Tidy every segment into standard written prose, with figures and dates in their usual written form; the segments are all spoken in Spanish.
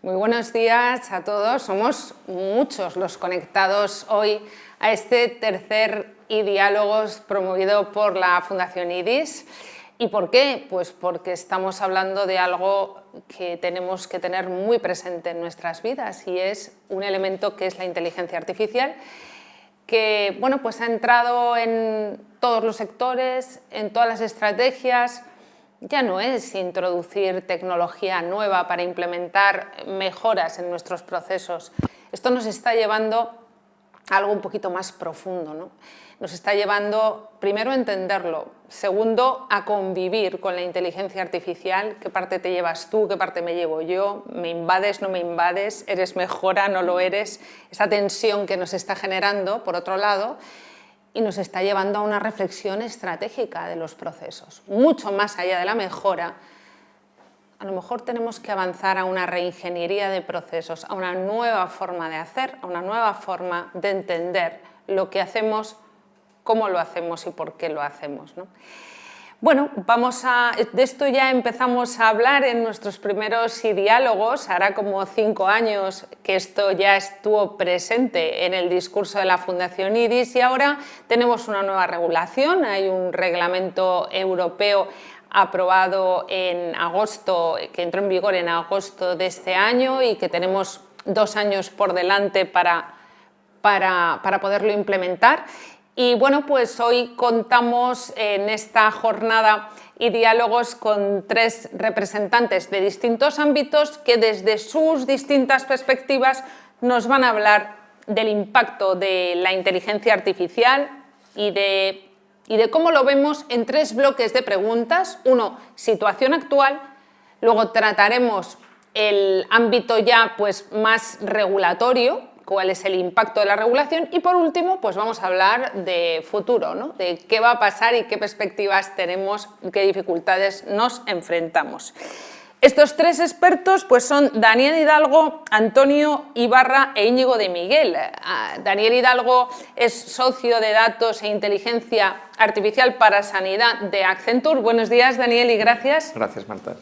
Muy buenos días a todos. Somos muchos los conectados hoy a este tercer iDiálogos promovido por la Fundación IDIS. ¿Y por qué? Pues porque estamos hablando de algo que tenemos que tener muy presente en nuestras vidas y es un elemento que es la inteligencia artificial, que bueno, pues ha entrado en todos los sectores, en todas las estrategias. Ya no es introducir tecnología nueva para implementar mejoras en nuestros procesos. Esto nos está llevando a algo un poquito más profundo, ¿no? Nos está llevando, primero, a entenderlo, segundo, a convivir con la inteligencia artificial. ¿Qué parte te llevas tú? ¿Qué parte me llevo yo? ¿Me invades? ¿No me invades? ¿Eres mejora? ¿No lo eres? Esa tensión que nos está generando, por otro lado, y nos está llevando a una reflexión estratégica de los procesos. Mucho más allá de la mejora, a lo mejor tenemos que avanzar a una reingeniería de procesos, a una nueva forma de hacer, a una nueva forma de entender lo que hacemos, cómo lo hacemos y por qué lo hacemos, ¿no? Bueno, de esto ya empezamos a hablar en nuestros primeros iDiálogos. Hará como 5 años que esto ya estuvo presente en el discurso de la Fundación IDIS y ahora tenemos una nueva regulación. Hay un reglamento europeo aprobado en agosto, que entró en vigor en agosto de este año y que tenemos 2 años por delante para poderlo implementar. Y bueno, pues hoy contamos en esta jornada iDiálogos con 3 representantes de distintos ámbitos que desde sus distintas perspectivas nos van a hablar del impacto de la inteligencia artificial y de cómo lo vemos en 3 bloques de preguntas. Uno, situación actual, luego trataremos el ámbito ya pues más regulatorio, cuál es el impacto de la regulación y por último pues vamos a hablar de futuro, ¿no? De qué va a pasar y qué perspectivas tenemos, qué dificultades nos enfrentamos. Estos 3 expertos pues son Daniel Hidalgo, Antonio Ibarra e Íñigo de Miguel. Daniel Hidalgo es socio de datos e inteligencia artificial para sanidad de Accenture. Buenos días, Daniel, y gracias. Gracias, Marta.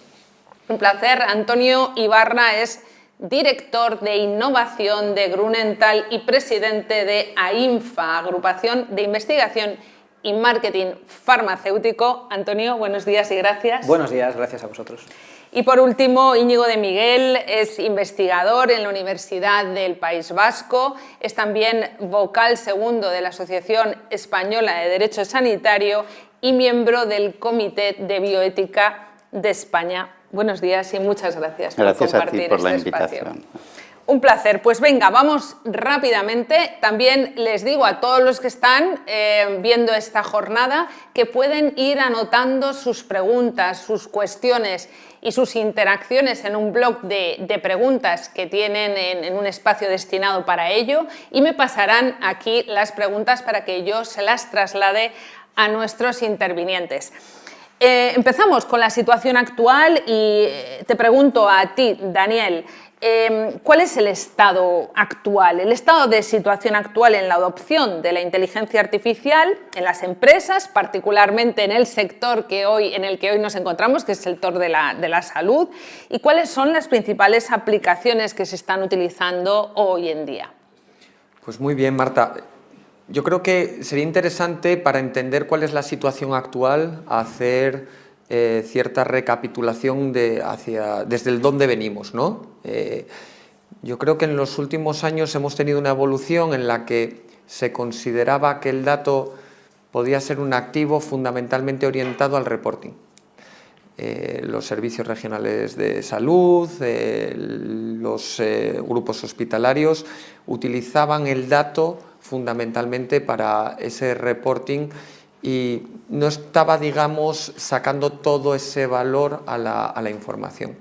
Un placer. Antonio Ibarra es director de innovación de Grunenthal y presidente de AINFA, Agrupación de Investigación y Marketing Farmacéutico. Antonio, buenos días y gracias. Buenos días, gracias a vosotros. Y por último, Íñigo de Miguel es investigador en la Universidad del País Vasco, es también vocal segundo de la Asociación Española de Derecho Sanitario y miembro del Comité de Bioética de España. Buenos días y muchas gracias por compartir a ti por la este invitación. espacio. Un placer. Pues venga, vamos rápidamente. También les digo a todos los que están viendo esta jornada que pueden ir anotando sus preguntas, sus cuestiones y sus interacciones en un blog de preguntas que tienen en un espacio destinado para ello y me pasarán aquí las preguntas para que yo se las traslade a nuestros intervinientes. Empezamos con la situación actual y te pregunto a ti, Daniel, ¿cuál es el estado actual, el estado de situación actual en la adopción de la inteligencia artificial en las empresas, particularmente en el sector en el que hoy nos encontramos, que es el sector de la salud, y cuáles son las principales aplicaciones que se están utilizando hoy en día? Pues muy bien, Marta. Yo creo que sería interesante, para entender cuál es la situación actual, hacer cierta recapitulación desde el dónde venimos, ¿no? Yo creo que en los últimos años hemos tenido una evolución en la que se consideraba que el dato podía ser un activo fundamentalmente orientado al reporting. Los servicios regionales de salud, los grupos hospitalarios utilizaban el dato fundamentalmente para ese reporting y no estaba, digamos, sacando todo ese valor a la información.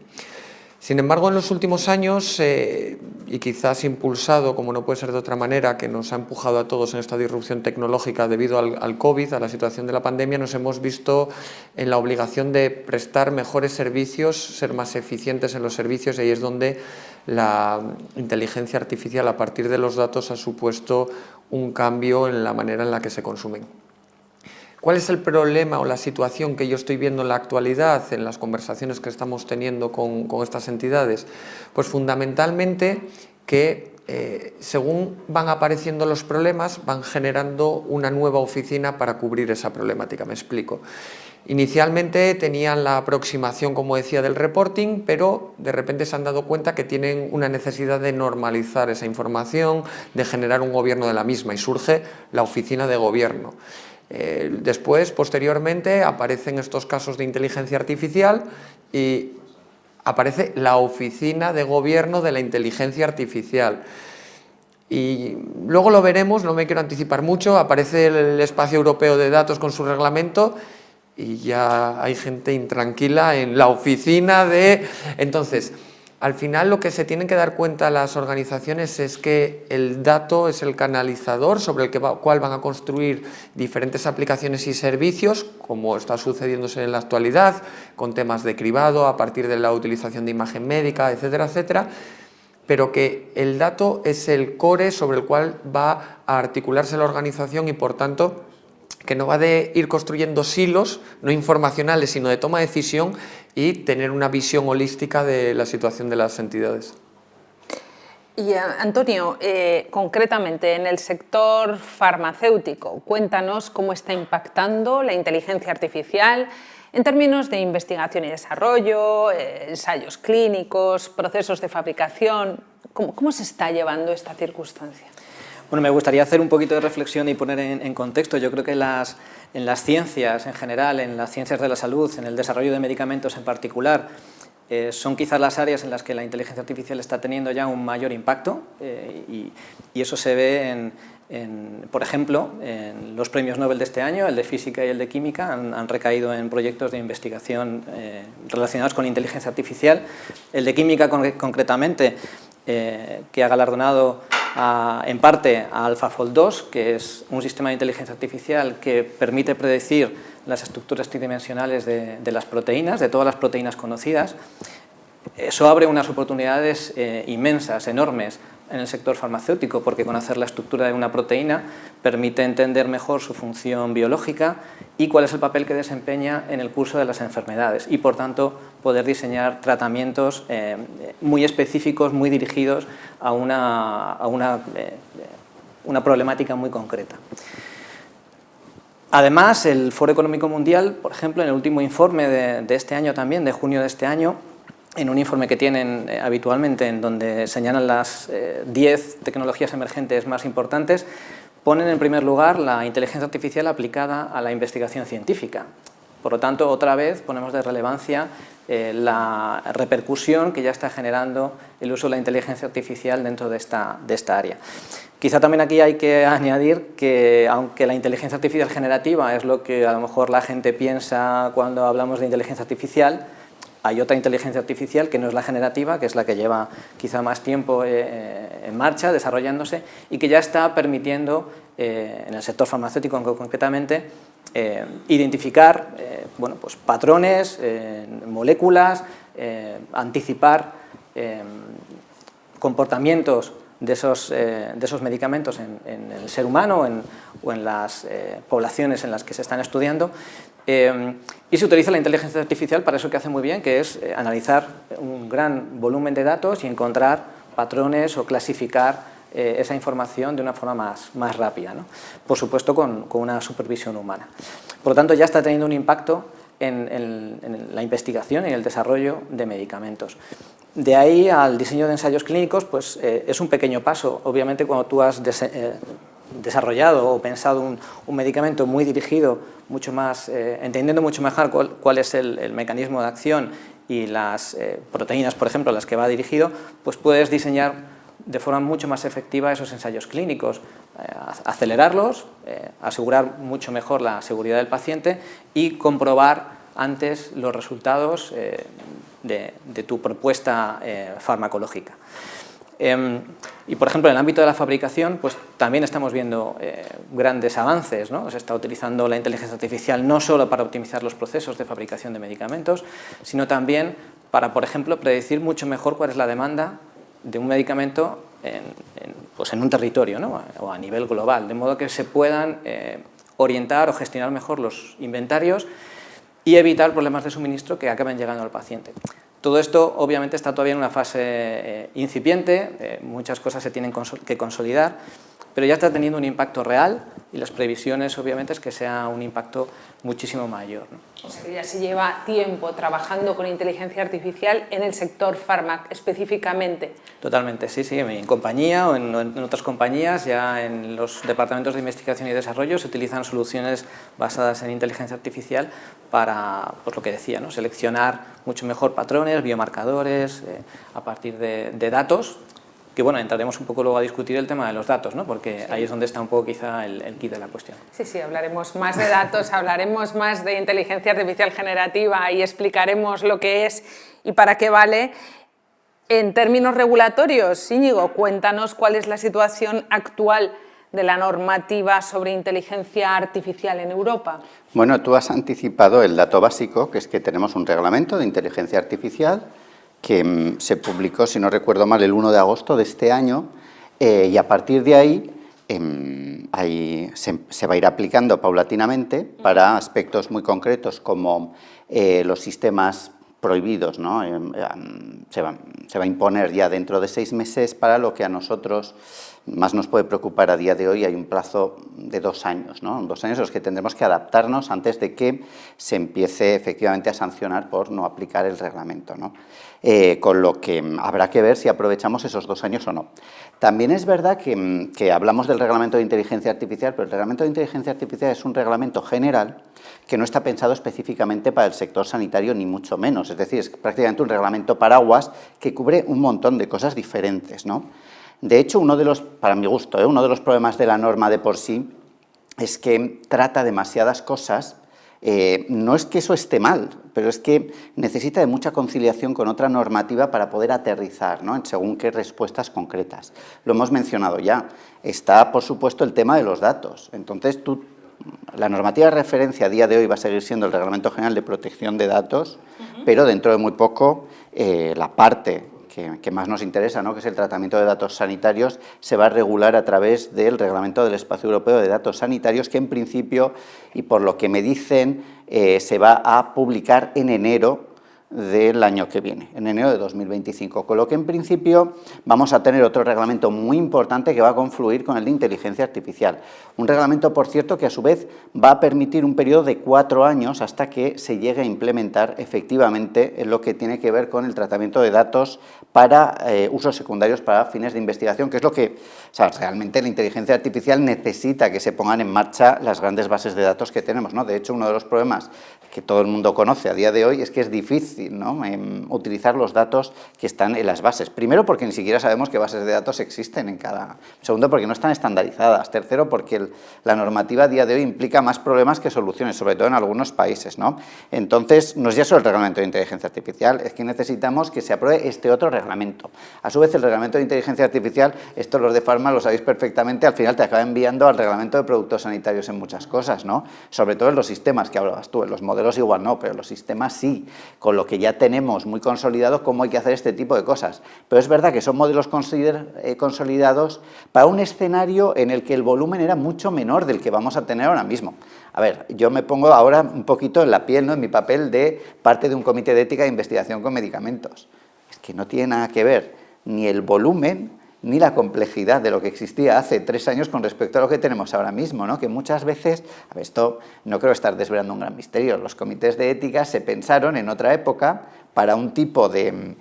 Sin embargo, en los últimos años, y quizás impulsado, como no puede ser de otra manera, que nos ha empujado a todos en esta disrupción tecnológica debido al COVID, a la situación de la pandemia, nos hemos visto en la obligación de prestar mejores servicios, ser más eficientes en los servicios, y ahí es donde la inteligencia artificial, a partir de los datos, ha supuesto un cambio en la manera en la que se consumen. ¿Cuál es el problema o la situación que yo estoy viendo en la actualidad, en las conversaciones que estamos teniendo con estas entidades? Pues fundamentalmente que según van apareciendo los problemas, van generando una nueva oficina para cubrir esa problemática. Me explico. Inicialmente tenían la aproximación, como decía, del reporting, pero de repente se han dado cuenta que tienen una necesidad de normalizar esa información, de generar un gobierno de la misma, y surge la oficina de gobierno. Después, posteriormente, aparecen estos casos de inteligencia artificial y aparece la oficina de gobierno de la inteligencia artificial. Y luego lo veremos, no me quiero anticipar mucho, aparece el espacio europeo de datos con su reglamento y ya hay gente intranquila en la oficina de... Entonces, al final lo que se tienen que dar cuenta las organizaciones es que el dato es el canalizador sobre el cual van a construir diferentes aplicaciones y servicios, como está sucediéndose en la actualidad, con temas de cribado a partir de la utilización de imagen médica, etcétera, etcétera, pero que el dato es el core sobre el cual va a articularse la organización y, por tanto, que no va de ir construyendo silos, no informacionales, sino de toma de decisión y tener una visión holística de la situación de las entidades. Y Antonio, concretamente en el sector farmacéutico, cuéntanos cómo está impactando la inteligencia artificial en términos de investigación y desarrollo, ensayos clínicos, procesos de fabricación. ¿Cómo se está llevando esta circunstancia? Bueno, me gustaría hacer un poquito de reflexión y poner en contexto. Yo creo que en las ciencias en general, en las ciencias de la salud, en el desarrollo de medicamentos en particular, son quizás las áreas en las que la inteligencia artificial está teniendo ya un mayor impacto y eso se ve por ejemplo, en los premios Nobel de este año, el de Física y el de Química, han recaído en proyectos de investigación relacionados con inteligencia artificial. El de Química concretamente, que ha galardonado en parte a AlphaFold 2, que es un sistema de inteligencia artificial que permite predecir las estructuras tridimensionales de las proteínas, de todas las proteínas conocidas. Eso abre unas oportunidades inmensas, enormes, en el sector farmacéutico, porque conocer la estructura de una proteína permite entender mejor su función biológica y cuál es el papel que desempeña en el curso de las enfermedades y, por tanto, poder diseñar tratamientos muy específicos, muy dirigidos a una problemática muy concreta. Además, el Foro Económico Mundial, por ejemplo, en el último informe de este año también, de junio de este año, en un informe que tienen habitualmente en donde señalan las 10 tecnologías emergentes más importantes, ponen en primer lugar la inteligencia artificial aplicada a la investigación científica. Por lo tanto, otra vez ponemos de relevancia la repercusión que ya está generando el uso de la inteligencia artificial dentro de esta área. Quizá también aquí hay que añadir que, aunque la inteligencia artificial generativa es lo que a lo mejor la gente piensa cuando hablamos de inteligencia artificial, hay otra inteligencia artificial que no es la generativa, que es la que lleva quizá más tiempo en marcha, desarrollándose, y que ya está permitiendo, en el sector farmacéutico concretamente, identificar bueno, pues patrones, moléculas, anticipar comportamientos de esos medicamentos en el ser humano o en las poblaciones en las que se están estudiando. Y se utiliza la inteligencia artificial para eso que hace muy bien, que es analizar un gran volumen de datos y encontrar patrones o clasificar esa información de una forma más rápida, ¿no? Por supuesto con una supervisión humana. Por lo tanto, ya está teniendo un impacto en la investigación y el desarrollo de medicamentos. De ahí al diseño de ensayos clínicos, pues es un pequeño paso. Obviamente, cuando tú has desarrollado o pensado un medicamento muy dirigido, mucho más, entendiendo mucho mejor cuál es el mecanismo de acción y las proteínas, por ejemplo, a las que va dirigido, pues puedes diseñar de forma mucho más efectiva esos ensayos clínicos, acelerarlos, asegurar mucho mejor la seguridad del paciente y comprobar antes los resultados de tu propuesta farmacológica. Y, por ejemplo, en el ámbito de la fabricación, pues también estamos viendo grandes avances, ¿no? Se está utilizando la inteligencia artificial no solo para optimizar los procesos de fabricación de medicamentos, sino también para, por ejemplo, predecir mucho mejor cuál es la demanda de un medicamento pues en un territorio, ¿no? O a nivel global, de modo que se puedan orientar o gestionar mejor los inventarios y evitar problemas de suministro que acaben llegando al paciente. Todo esto obviamente está todavía en una fase incipiente, muchas cosas se tienen que consolidar, pero ya está teniendo un impacto real y las previsiones obviamente es que sea un impacto muchísimo mayor, ¿no? O sea que ya se lleva tiempo trabajando con inteligencia artificial en el sector fármaco específicamente. Totalmente, sí, sí, en mi compañía o en otras compañías, ya en los departamentos de investigación y desarrollo se utilizan soluciones basadas en inteligencia artificial para, pues lo que decía, ¿no? Seleccionar mucho mejor patrones, biomarcadores, a partir de datos, que bueno, entraremos un poco luego a discutir el tema de los datos, ¿no? Porque sí, ahí es donde está un poco quizá el quid de la cuestión. Sí, sí, hablaremos más de datos, hablaremos más de inteligencia artificial generativa y explicaremos lo que es y para qué vale. En términos regulatorios, Íñigo, cuéntanos cuál es la situación actual de la normativa sobre inteligencia artificial en Europa. Bueno, tú has anticipado el dato básico, que es que tenemos un reglamento de inteligencia artificial que se publicó, si no recuerdo mal, el 1 de agosto de este año, y a partir de ahí, se va a ir aplicando paulatinamente para aspectos muy concretos como los sistemas prohibidos, ¿no? Se va a imponer ya dentro de 6 meses. Para lo que a nosotros más nos puede preocupar a día de hoy hay un plazo de 2 años, ¿no? 2 años en los que tendremos que adaptarnos antes de que se empiece efectivamente a sancionar por no aplicar el reglamento, ¿no? Con lo que habrá que ver si aprovechamos esos 2 años o no. También es verdad que hablamos del reglamento de inteligencia artificial, pero el reglamento de inteligencia artificial es un reglamento general que no está pensado específicamente para el sector sanitario, ni mucho menos. Es decir, es prácticamente un reglamento paraguas que cubre un montón de cosas diferentes, ¿no? De hecho, para mi gusto, uno de los problemas de la norma de por sí es que trata demasiadas cosas. No es que eso esté mal, pero es que necesita de mucha conciliación con otra normativa para poder aterrizar, ¿no? En según qué respuestas concretas. Lo hemos mencionado ya. Está, por supuesto, el tema de los datos. Entonces, la normativa de referencia a día de hoy va a seguir siendo el Reglamento General de Protección de Datos, pero dentro de muy poco la parte que más nos interesa, ¿no? Que es el tratamiento de datos sanitarios, se va a regular a través del Reglamento del Espacio Europeo de Datos Sanitarios, que en principio, y por lo que me dicen, se va a publicar en enero del año que viene, en enero de 2025, con lo que en principio vamos a tener otro reglamento muy importante que va a confluir con el de inteligencia artificial. Un reglamento, por cierto, que a su vez va a permitir un periodo de 4 años hasta que se llegue a implementar efectivamente en lo que tiene que ver con el tratamiento de datos para usos secundarios para fines de investigación, que es lo que, o sea, realmente la inteligencia artificial necesita que se pongan en marcha las grandes bases de datos que tenemos, ¿no? De hecho, uno de los problemas que todo el mundo conoce a día de hoy es que es difícil, ¿no? Utilizar los datos que están en las bases. Primero, porque ni siquiera sabemos qué bases de datos existen en cada... Segundo, porque no están estandarizadas. Tercero, porque la normativa a día de hoy implica más problemas que soluciones, sobre todo en algunos países, ¿no? Entonces, no es ya solo el reglamento de inteligencia artificial, es que necesitamos que se apruebe este otro reglamento. A su vez, el reglamento de inteligencia artificial, esto los de Farma lo sabéis perfectamente, al final te acaba enviando al reglamento de productos sanitarios en muchas cosas, ¿no? Sobre todo en los sistemas que hablabas tú, en los modelos igual no, pero los sistemas sí, con lo que ya tenemos muy consolidado cómo hay que hacer este tipo de cosas. Pero es verdad que son modelos consolidados para un escenario en el que el volumen era mucho menor del que vamos a tener ahora mismo. A ver, yo me pongo ahora un poquito en la piel, ¿no? En mi papel de parte de un comité de ética de investigación con medicamentos. Es que no tiene nada que ver ni el volumen ni la complejidad de lo que existía hace 3 años con respecto a lo que tenemos ahora mismo, ¿no? Que muchas veces, a ver, esto no creo estar desvelando un gran misterio, los comités de ética se pensaron en otra época para un tipo de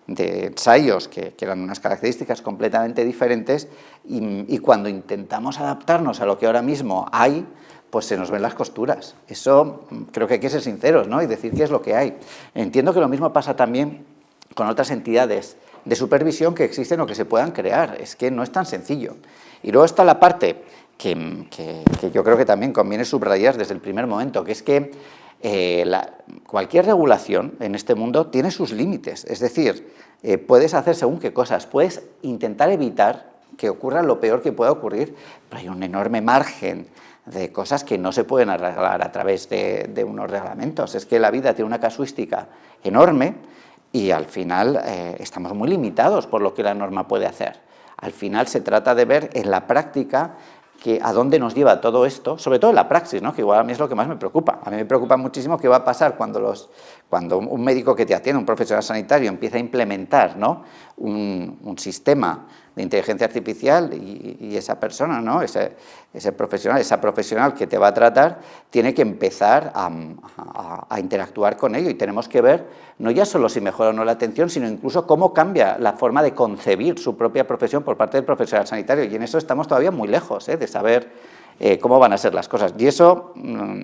ensayos que eran unas características completamente diferentes y cuando intentamos adaptarnos a lo que ahora mismo hay, pues se nos ven las costuras. Eso creo que hay que ser sinceros, ¿no? Y decir qué es lo que hay. Entiendo que lo mismo pasa también con otras entidades de supervisión que existen o que se puedan crear. Es que no es tan sencillo. Y luego está la parte que yo creo que también conviene subrayar desde el primer momento, que es que cualquier regulación en este mundo tiene sus límites. Es decir, puedes hacer según qué cosas, puedes intentar evitar que ocurra lo peor que pueda ocurrir, pero hay un enorme margen de cosas que no se pueden arreglar a través de unos reglamentos. Es que la vida tiene una casuística enorme y al final estamos muy limitados por lo que la norma puede hacer. Al final se trata de ver en la práctica que a dónde nos lleva todo esto, sobre todo en la praxis, ¿no? Que igual a mí es lo que más me preocupa. A mí me preocupa muchísimo qué va a pasar cuando un médico que te atiende, un profesional sanitario, empieza a implementar, ¿no? un sistema de inteligencia artificial y esa persona, ¿no? ese profesional, esa profesional que te va a tratar, tiene que empezar a interactuar con ello y tenemos que ver no ya solo si mejora o no la atención, sino incluso cómo cambia la forma de concebir su propia profesión por parte del profesional sanitario y en eso estamos todavía muy lejos de saber cómo van a ser las cosas. Y eso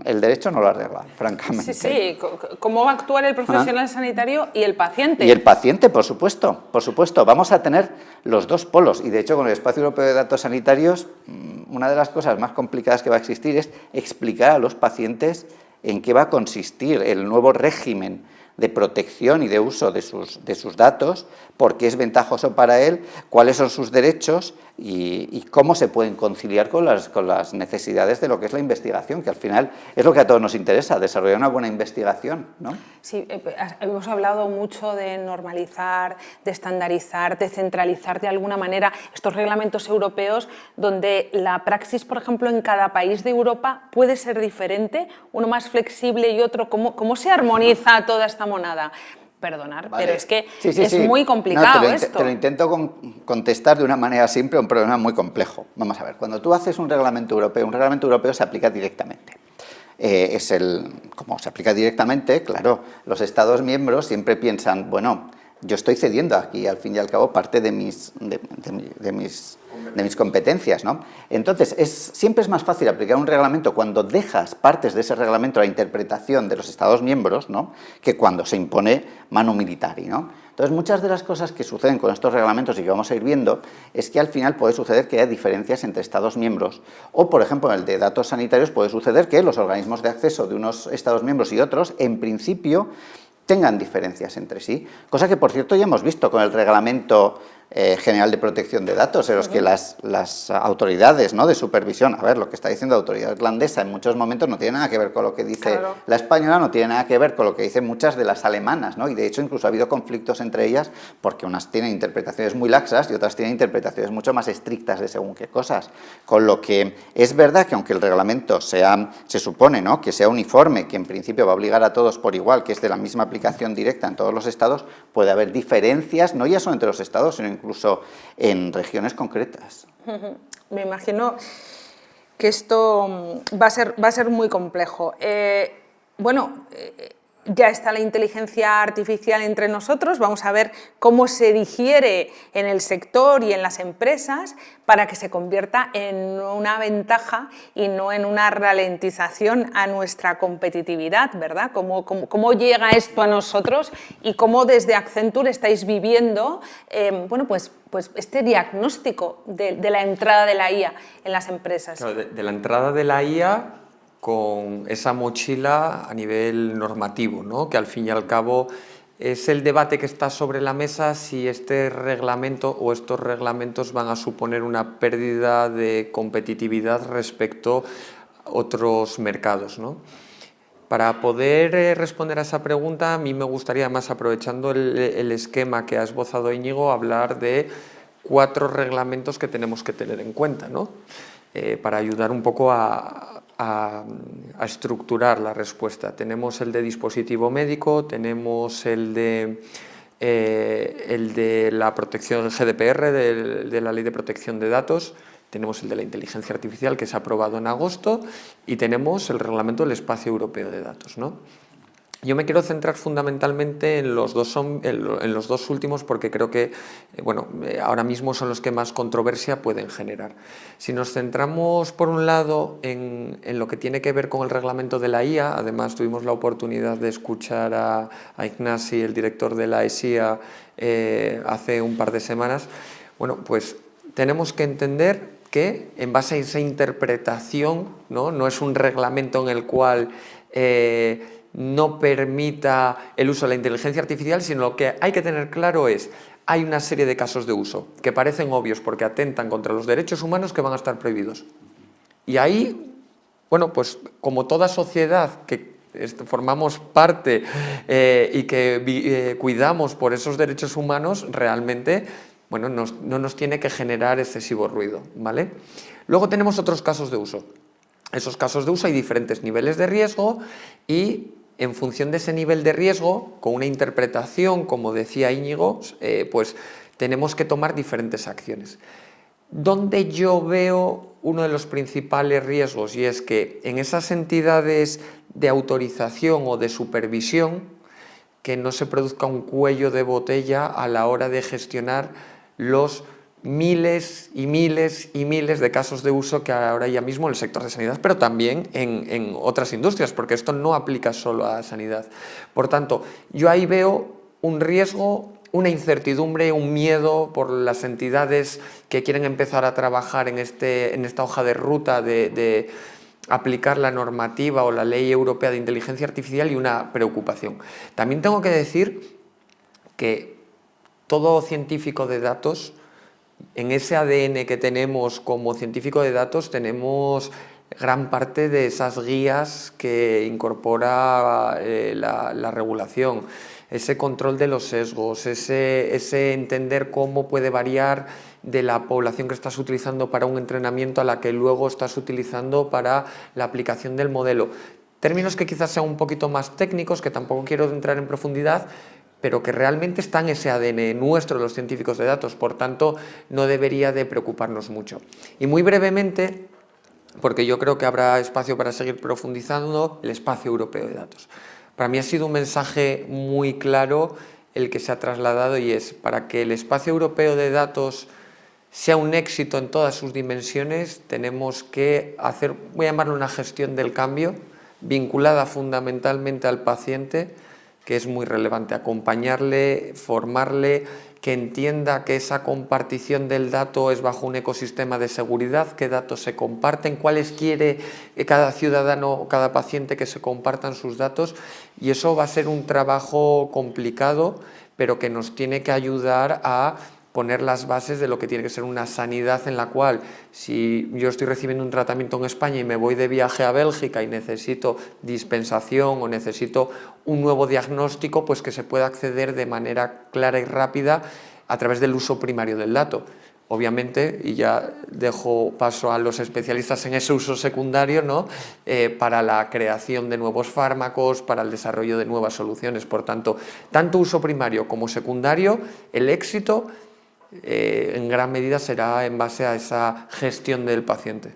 el derecho no lo arregla, francamente. Sí, cómo va a actuar el profesional sanitario y el paciente. Y el paciente, por supuesto, por supuesto. Vamos a tener los dos polos. Y de hecho, con el Espacio Europeo de Datos Sanitarios, una de las cosas más complicadas que va a existir es explicar a los pacientes en qué va a consistir el nuevo régimen de protección y de uso de sus datos, por qué es ventajoso para él, cuáles son sus derechos y cómo se pueden conciliar con las necesidades de lo que es la investigación, que al final es lo que a todos nos interesa, desarrollar una buena investigación, ¿no? Sí, hemos hablado mucho de normalizar, de estandarizar, de centralizar de alguna manera estos reglamentos europeos donde la praxis, por ejemplo, en cada país de Europa puede ser diferente, uno más flexible y otro. ¿Cómo se armoniza toda esta monada? Perdonar, Vale. pero es que Sí, es muy complicado esto. Te lo intento contestar de una manera simple a un problema muy complejo. Vamos a ver, cuando tú haces un reglamento europeo se aplica directamente. Como se aplica directamente, claro, los Estados miembros siempre piensan, bueno, yo estoy cediendo aquí, al fin y al cabo, parte de mis competencias, ¿no? Entonces, siempre es más fácil aplicar un reglamento cuando dejas partes de ese reglamento a la interpretación de los Estados miembros, ¿no? Que cuando se impone manu militari, ¿no? Entonces, muchas de las cosas que suceden con estos reglamentos y que vamos a ir viendo es que al final puede suceder que haya diferencias entre Estados miembros o, por ejemplo, en el de datos sanitarios puede suceder que los organismos de acceso de unos Estados miembros y otros, en principio, tengan diferencias entre sí, cosa que, por cierto, ya hemos visto con el Reglamento General de Protección de Datos, en los que las autoridades, ¿no?, de supervisión, a ver, lo que está diciendo la autoridad irlandesa en muchos momentos no tiene nada que ver con lo que dice la española, no tiene nada que ver con lo que dicen muchas de las alemanas, ¿no? Y de hecho incluso ha habido conflictos entre ellas porque unas tienen interpretaciones muy laxas y otras tienen interpretaciones mucho más estrictas de según qué cosas, con lo que es verdad que aunque el reglamento se supone, ¿no?, que sea uniforme, que en principio va a obligar a todos por igual, que es de la misma aplicación directa en todos los estados, puede haber diferencias, no ya solo entre los estados, sino incluso en regiones concretas. Me imagino que esto va a ser muy complejo. Ya está la inteligencia artificial entre nosotros, vamos a ver cómo se digiere en el sector y en las empresas para que se convierta en una ventaja y no en una ralentización a nuestra competitividad, ¿verdad? ¿Cómo llega esto a nosotros y cómo desde Accenture estáis viviendo pues este diagnóstico de la entrada de la IA en las empresas? Claro, de la entrada de la IA con esa mochila a nivel normativo, ¿no? Que al fin y al cabo es el debate que está sobre la mesa si este reglamento o estos reglamentos van a suponer una pérdida de competitividad respecto a otros mercados, ¿no? Para poder responder a esa pregunta, a mí me gustaría, más aprovechando el esquema que ha esbozado Íñigo, hablar de 4 reglamentos que tenemos que tener en cuenta, ¿no? Para ayudar un poco a estructurar la respuesta. Tenemos el de dispositivo médico, tenemos el de la protección del GDPR, de la Ley de Protección de Datos, tenemos el de la inteligencia artificial que se ha aprobado en agosto y tenemos el reglamento del Espacio Europeo de Datos, ¿no? Yo me quiero centrar fundamentalmente en los dos últimos porque creo que ahora mismo son los que más controversia pueden generar. Si nos centramos por un lado en lo que tiene que ver con el reglamento de la IA, además tuvimos la oportunidad de escuchar a Ignasi, el director de la ESIA, hace un par de semanas, pues tenemos que entender que en base a esa interpretación, no es un reglamento en el cual no permita el uso de la inteligencia artificial, sino lo que hay que tener claro es hay una serie de casos de uso que parecen obvios porque atentan contra los derechos humanos que van a estar prohibidos. Y ahí, pues como toda sociedad que formamos parte y que cuidamos por esos derechos humanos, realmente bueno, no nos tiene que generar excesivo ruido, ¿vale? Luego tenemos otros casos de uso. Esos casos de uso hay diferentes niveles de riesgo y en función de ese nivel de riesgo, con una interpretación, como decía Íñigo, pues tenemos que tomar diferentes acciones. Donde yo veo uno de los principales riesgos, y es que en esas entidades de autorización o de supervisión, que no se produzca un cuello de botella a la hora de gestionar los miles y miles y miles de casos de uso que ahora ya mismo en el sector de sanidad, pero también en otras industrias, porque esto no aplica solo a sanidad. Por tanto, yo ahí veo un riesgo, una incertidumbre, un miedo por las entidades que quieren empezar a trabajar en esta hoja de ruta de aplicar la normativa o la ley europea de inteligencia artificial y una preocupación. También tengo que decir que todo científico de datos, en ese ADN que tenemos como científico de datos, tenemos gran parte de esas guías que incorpora la regulación, ese control de los sesgos, ese entender cómo puede variar de la población que estás utilizando para un entrenamiento a la que luego estás utilizando para la aplicación del modelo. Términos que quizás sean un poquito más técnicos, que tampoco quiero entrar en profundidad, pero que realmente está en ese ADN nuestro, los científicos de datos, por tanto no debería de preocuparnos mucho. Y muy brevemente, porque yo creo que habrá espacio para seguir profundizando, el espacio europeo de datos. Para mí ha sido un mensaje muy claro el que se ha trasladado, y es: para que el espacio europeo de datos sea un éxito en todas sus dimensiones, tenemos que hacer, voy a llamarlo una gestión del cambio, vinculada fundamentalmente al paciente, que es muy relevante, acompañarle, formarle, que entienda que esa compartición del dato es bajo un ecosistema de seguridad, qué datos se comparten, cuáles quiere cada ciudadano o cada paciente que se compartan sus datos, y eso va a ser un trabajo complicado, pero que nos tiene que ayudar a poner las bases de lo que tiene que ser una sanidad en la cual, si yo estoy recibiendo un tratamiento en España y me voy de viaje a Bélgica y necesito dispensación o necesito un nuevo diagnóstico, pues que se pueda acceder de manera clara y rápida a través del uso primario del dato. Obviamente, y ya dejo paso a los especialistas en ese uso secundario, ¿no? Para la creación de nuevos fármacos, para el desarrollo de nuevas soluciones. Por tanto, tanto uso primario como secundario, el éxito en gran medida será en base a esa gestión del paciente.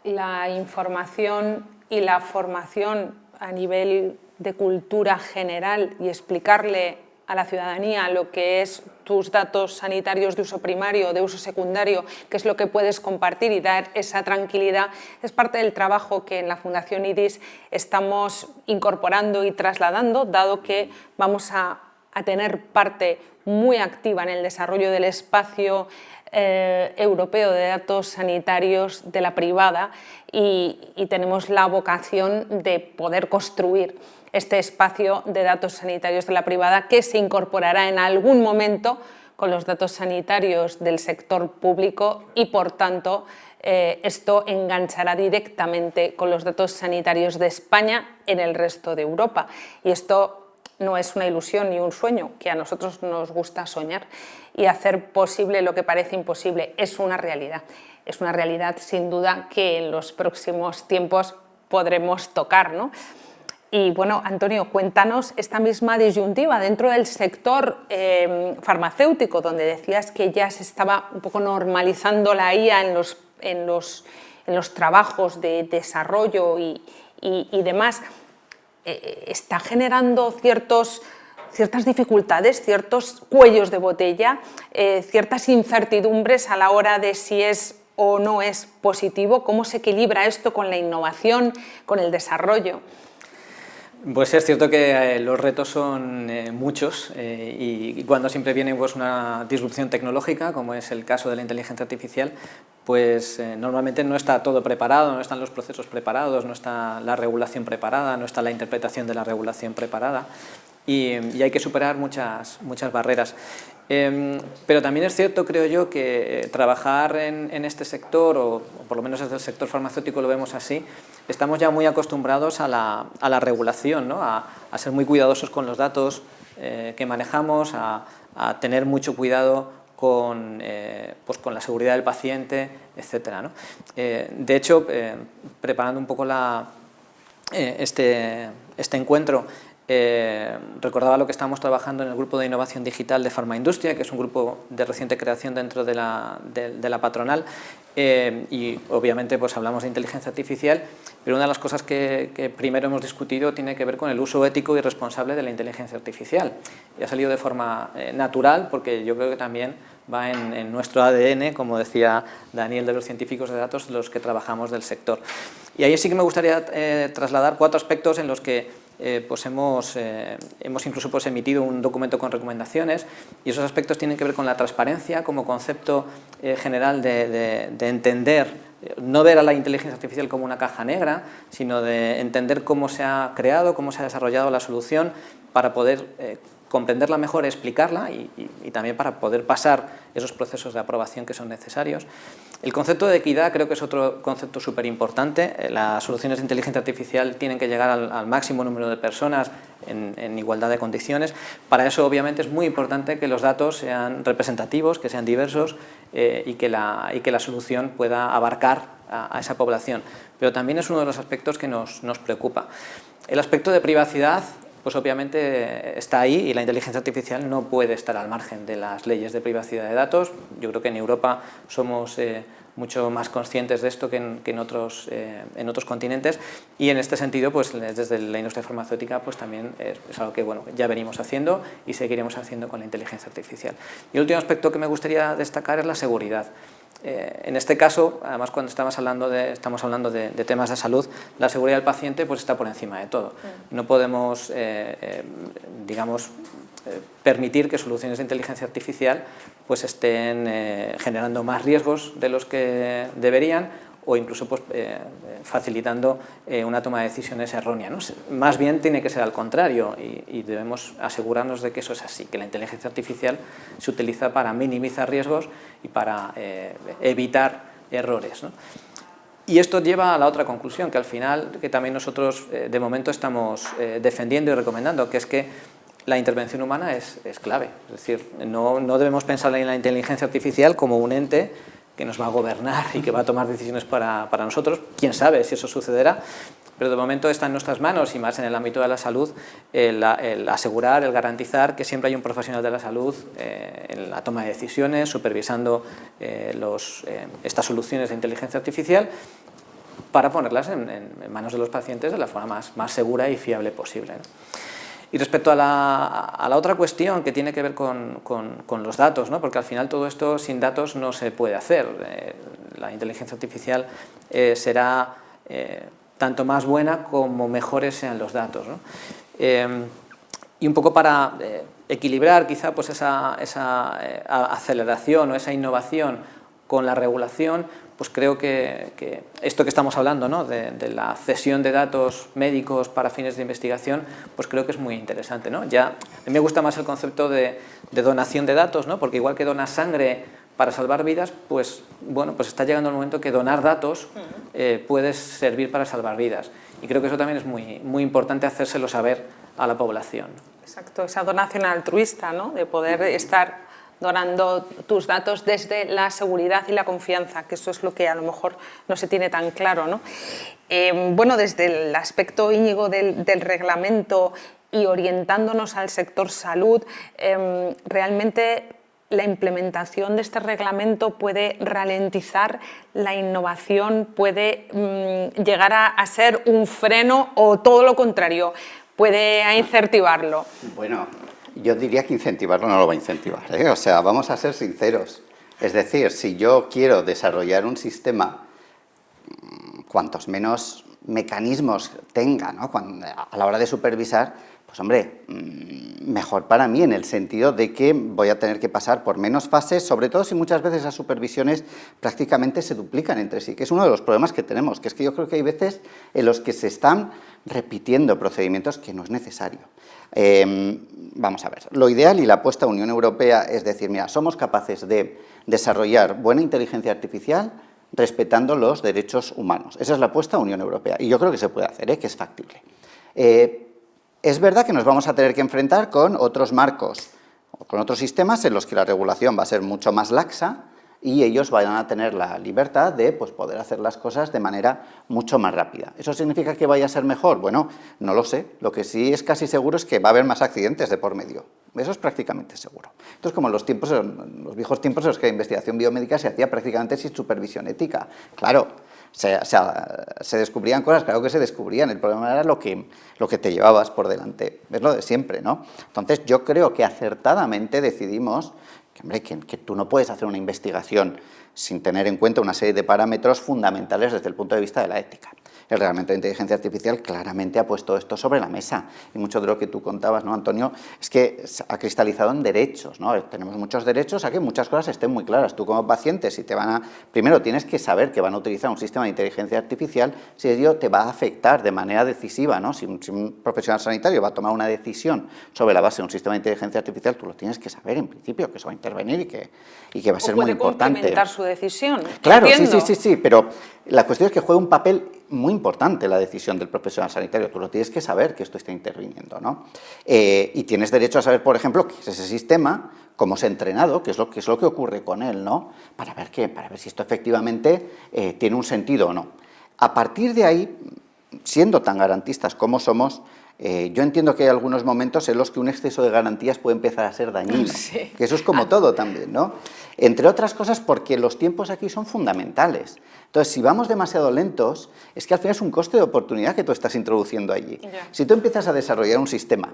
La información y la formación a nivel de cultura general y explicarle a la ciudadanía lo que es tus datos sanitarios de uso primario, de uso secundario, qué es lo que puedes compartir y dar esa tranquilidad, es parte del trabajo que en la Fundación IDIS estamos incorporando y trasladando, dado que vamos a tener parte muy activa en el desarrollo del espacio europeo de datos sanitarios de la privada, y tenemos la vocación de poder construir este espacio de datos sanitarios de la privada, que se incorporará en algún momento con los datos sanitarios del sector público, y por tanto esto enganchará directamente con los datos sanitarios de España en el resto de Europa. Y esto no es una ilusión ni un sueño, que a nosotros nos gusta soñar, y hacer posible lo que parece imposible es una realidad. Es una realidad sin duda que en los próximos tiempos podremos tocar, ¿no? Y bueno, Antonio, cuéntanos esta misma disyuntiva dentro del sector farmacéutico, donde decías que ya se estaba un poco normalizando la IA en los trabajos de desarrollo y demás. Está generando ciertas dificultades, ciertos cuellos de botella, ciertas incertidumbres a la hora de si es o no es positivo. ¿Cómo se equilibra esto con la innovación, con el desarrollo? Pues es cierto que los retos son muchos, y cuando siempre viene pues una disrupción tecnológica, como es el caso de la inteligencia artificial, pues normalmente no está todo preparado, no están los procesos preparados, no está la regulación preparada, no está la interpretación de la regulación preparada, y hay que superar muchas barreras. Pero también es cierto, creo yo, que trabajar en este sector, o por lo menos desde el sector farmacéutico lo vemos así, estamos ya muy acostumbrados a la regulación, ¿no? A ser muy cuidadosos con los datos que manejamos, a tener mucho cuidado pues con la seguridad del paciente, etcétera, ¿no? De hecho, preparando un poco este encuentro, recordaba lo que estamos trabajando en el grupo de innovación digital de Farmaindustria, que es un grupo de reciente creación dentro de la patronal, y obviamente pues hablamos de inteligencia artificial, pero una de las cosas que primero hemos discutido tiene que ver con el uso ético y responsable de la inteligencia artificial, y ha salido de forma natural, porque yo creo que también va en nuestro ADN, como decía Daniel, de los científicos de datos, los que trabajamos del sector. Y ahí sí que me gustaría trasladar 4 aspectos en los que pues hemos incluso pues emitido un documento con recomendaciones, y esos aspectos tienen que ver con la transparencia como concepto general de entender, no ver a la inteligencia artificial como una caja negra, sino de entender cómo se ha creado, cómo se ha desarrollado la solución para poder comprenderla mejor, explicarla y también para poder pasar esos procesos de aprobación que son necesarios. El concepto de equidad creo que es otro concepto súper importante. Las soluciones de inteligencia artificial tienen que llegar al máximo número de personas en igualdad de condiciones. Para eso, obviamente, es muy importante que los datos sean representativos, que sean diversos y que la solución pueda abarcar a esa población. Pero también es uno de los aspectos que nos preocupa. El aspecto de privacidad, pues obviamente está ahí, y la inteligencia artificial no puede estar al margen de las leyes de privacidad de datos. Yo creo que en Europa somos mucho más conscientes de esto que en otros continentes, y en este sentido, pues desde la industria farmacéutica, pues también es algo que bueno, ya venimos haciendo y seguiremos haciendo con la inteligencia artificial. Y el último aspecto que me gustaría destacar es la seguridad. En este caso, además, cuando estamos hablando de temas de salud, la seguridad del paciente pues está por encima de todo. No podemos, digamos, permitir que soluciones de inteligencia artificial pues estén generando más riesgos de los que deberían, o incluso pues, facilitando una toma de decisiones errónea, ¿no? Más bien tiene que ser al contrario, y debemos asegurarnos de que eso es así, que la inteligencia artificial se utiliza para minimizar riesgos y para evitar errores, ¿no? Y esto lleva a la otra conclusión, que al final que también nosotros de momento estamos defendiendo y recomendando, que es que la intervención humana es clave. Es decir, no debemos pensar en la inteligencia artificial como un ente que nos va a gobernar y que va a tomar decisiones para nosotros. Quién sabe si eso sucederá, pero de momento está en nuestras manos, y más en el ámbito de la salud, el asegurar, el garantizar que siempre hay un profesional de la salud en la toma de decisiones, supervisando estas soluciones de inteligencia artificial, para ponerlas en manos de los pacientes de la forma más segura y fiable posible, ¿no? Y respecto a la otra cuestión que tiene que ver con los datos, ¿no? Porque al final todo esto sin datos no se puede hacer. La inteligencia artificial será tanto más buena como mejores sean los datos, ¿no? Y un poco para equilibrar quizá pues esa aceleración o esa innovación con la regulación, pues creo que esto que estamos hablando, ¿no? de la cesión de datos médicos para fines de investigación, pues creo que es muy interesante, ¿no? Ya, a mí me gusta más el concepto de donación de datos, ¿no? Porque igual que donas sangre para salvar vidas, pues bueno, pues está llegando el momento que donar datos puede servir para salvar vidas. Y creo que eso también es muy importante hacérselo saber a la población. Exacto, esa donación altruista, ¿no? De poder estar donando tus datos desde la seguridad y la confianza, que eso es lo que a lo mejor no se tiene tan claro, ¿no? Bueno, desde el aspecto, Íñigo, del reglamento y orientándonos al sector salud, realmente la implementación de este reglamento puede ralentizar la innovación, puede llegar a ser un freno, o todo lo contrario, puede incentivarlo. Bueno, yo diría que incentivarlo no lo va a incentivar, ¿eh? O sea, vamos a ser sinceros. Es decir, si yo quiero desarrollar un sistema, cuantos menos mecanismos tenga, ¿no? A la hora de supervisar, pues hombre, mejor para mí, en el sentido de que voy a tener que pasar por menos fases, sobre todo si muchas veces las supervisiones prácticamente se duplican entre sí, que es uno de los problemas que tenemos, que es que yo creo que hay veces en los que se están repitiendo procedimientos que no es necesario. Vamos a ver, lo ideal y la apuesta de Unión Europea es decir, mira, somos capaces de desarrollar buena inteligencia artificial respetando los derechos humanos. Esa es la apuesta de Unión Europea, y yo creo que se puede hacer, que es factible. Es verdad que nos vamos a tener que enfrentar con otros marcos o con otros sistemas en los que la regulación va a ser mucho más laxa y ellos van a tener la libertad de pues, poder hacer las cosas de manera mucho más rápida. ¿Eso significa que vaya a ser mejor? Bueno, no lo sé. Lo que sí es casi seguro es que va a haber más accidentes de por medio. Eso es prácticamente seguro. Esto es como en los viejos tiempos en los que la investigación biomédica se hacía prácticamente sin supervisión ética. Claro, se descubrían cosas, claro que se descubrían, el problema era lo que te llevabas por delante, es lo de siempre, ¿no? Entonces yo creo que acertadamente decidimos que, hombre, que tú no puedes hacer una investigación sin tener en cuenta una serie de parámetros fundamentales desde el punto de vista de la ética. El reglamento de inteligencia artificial claramente ha puesto esto sobre la mesa y mucho de lo que tú contabas, ¿no, Antonio? Es que ha cristalizado en derechos, ¿no? Tenemos muchos derechos a que muchas cosas estén muy claras. Tú como paciente, si te van a... Primero tienes que saber que van a utilizar un sistema de inteligencia artificial, si ello te va a afectar de manera decisiva, ¿no? Si un profesional sanitario va a tomar una decisión sobre la base de un sistema de inteligencia artificial, tú lo tienes que saber en principio, que eso va a intervenir y que va a ser muy importante. ¿Puede complementar su decisión? Claro, sí, pero la cuestión es que juega un papel muy importante la decisión del profesional sanitario. Tú lo tienes que saber que esto está interviniendo, ¿no? Y tienes derecho a saber, por ejemplo, qué es ese sistema, cómo se ha entrenado, qué es lo que ocurre con él, ¿no? Para ver si esto efectivamente tiene un sentido o no. A partir de ahí, siendo tan garantistas como somos, yo entiendo que hay algunos momentos en los que un exceso de garantías puede empezar a ser dañino, sí. Que eso es como todo también, ¿no? Entre otras cosas porque los tiempos aquí son fundamentales. Entonces, si vamos demasiado lentos, es que al final es un coste de oportunidad que tú estás introduciendo allí. Yeah. Si tú empiezas a desarrollar un sistema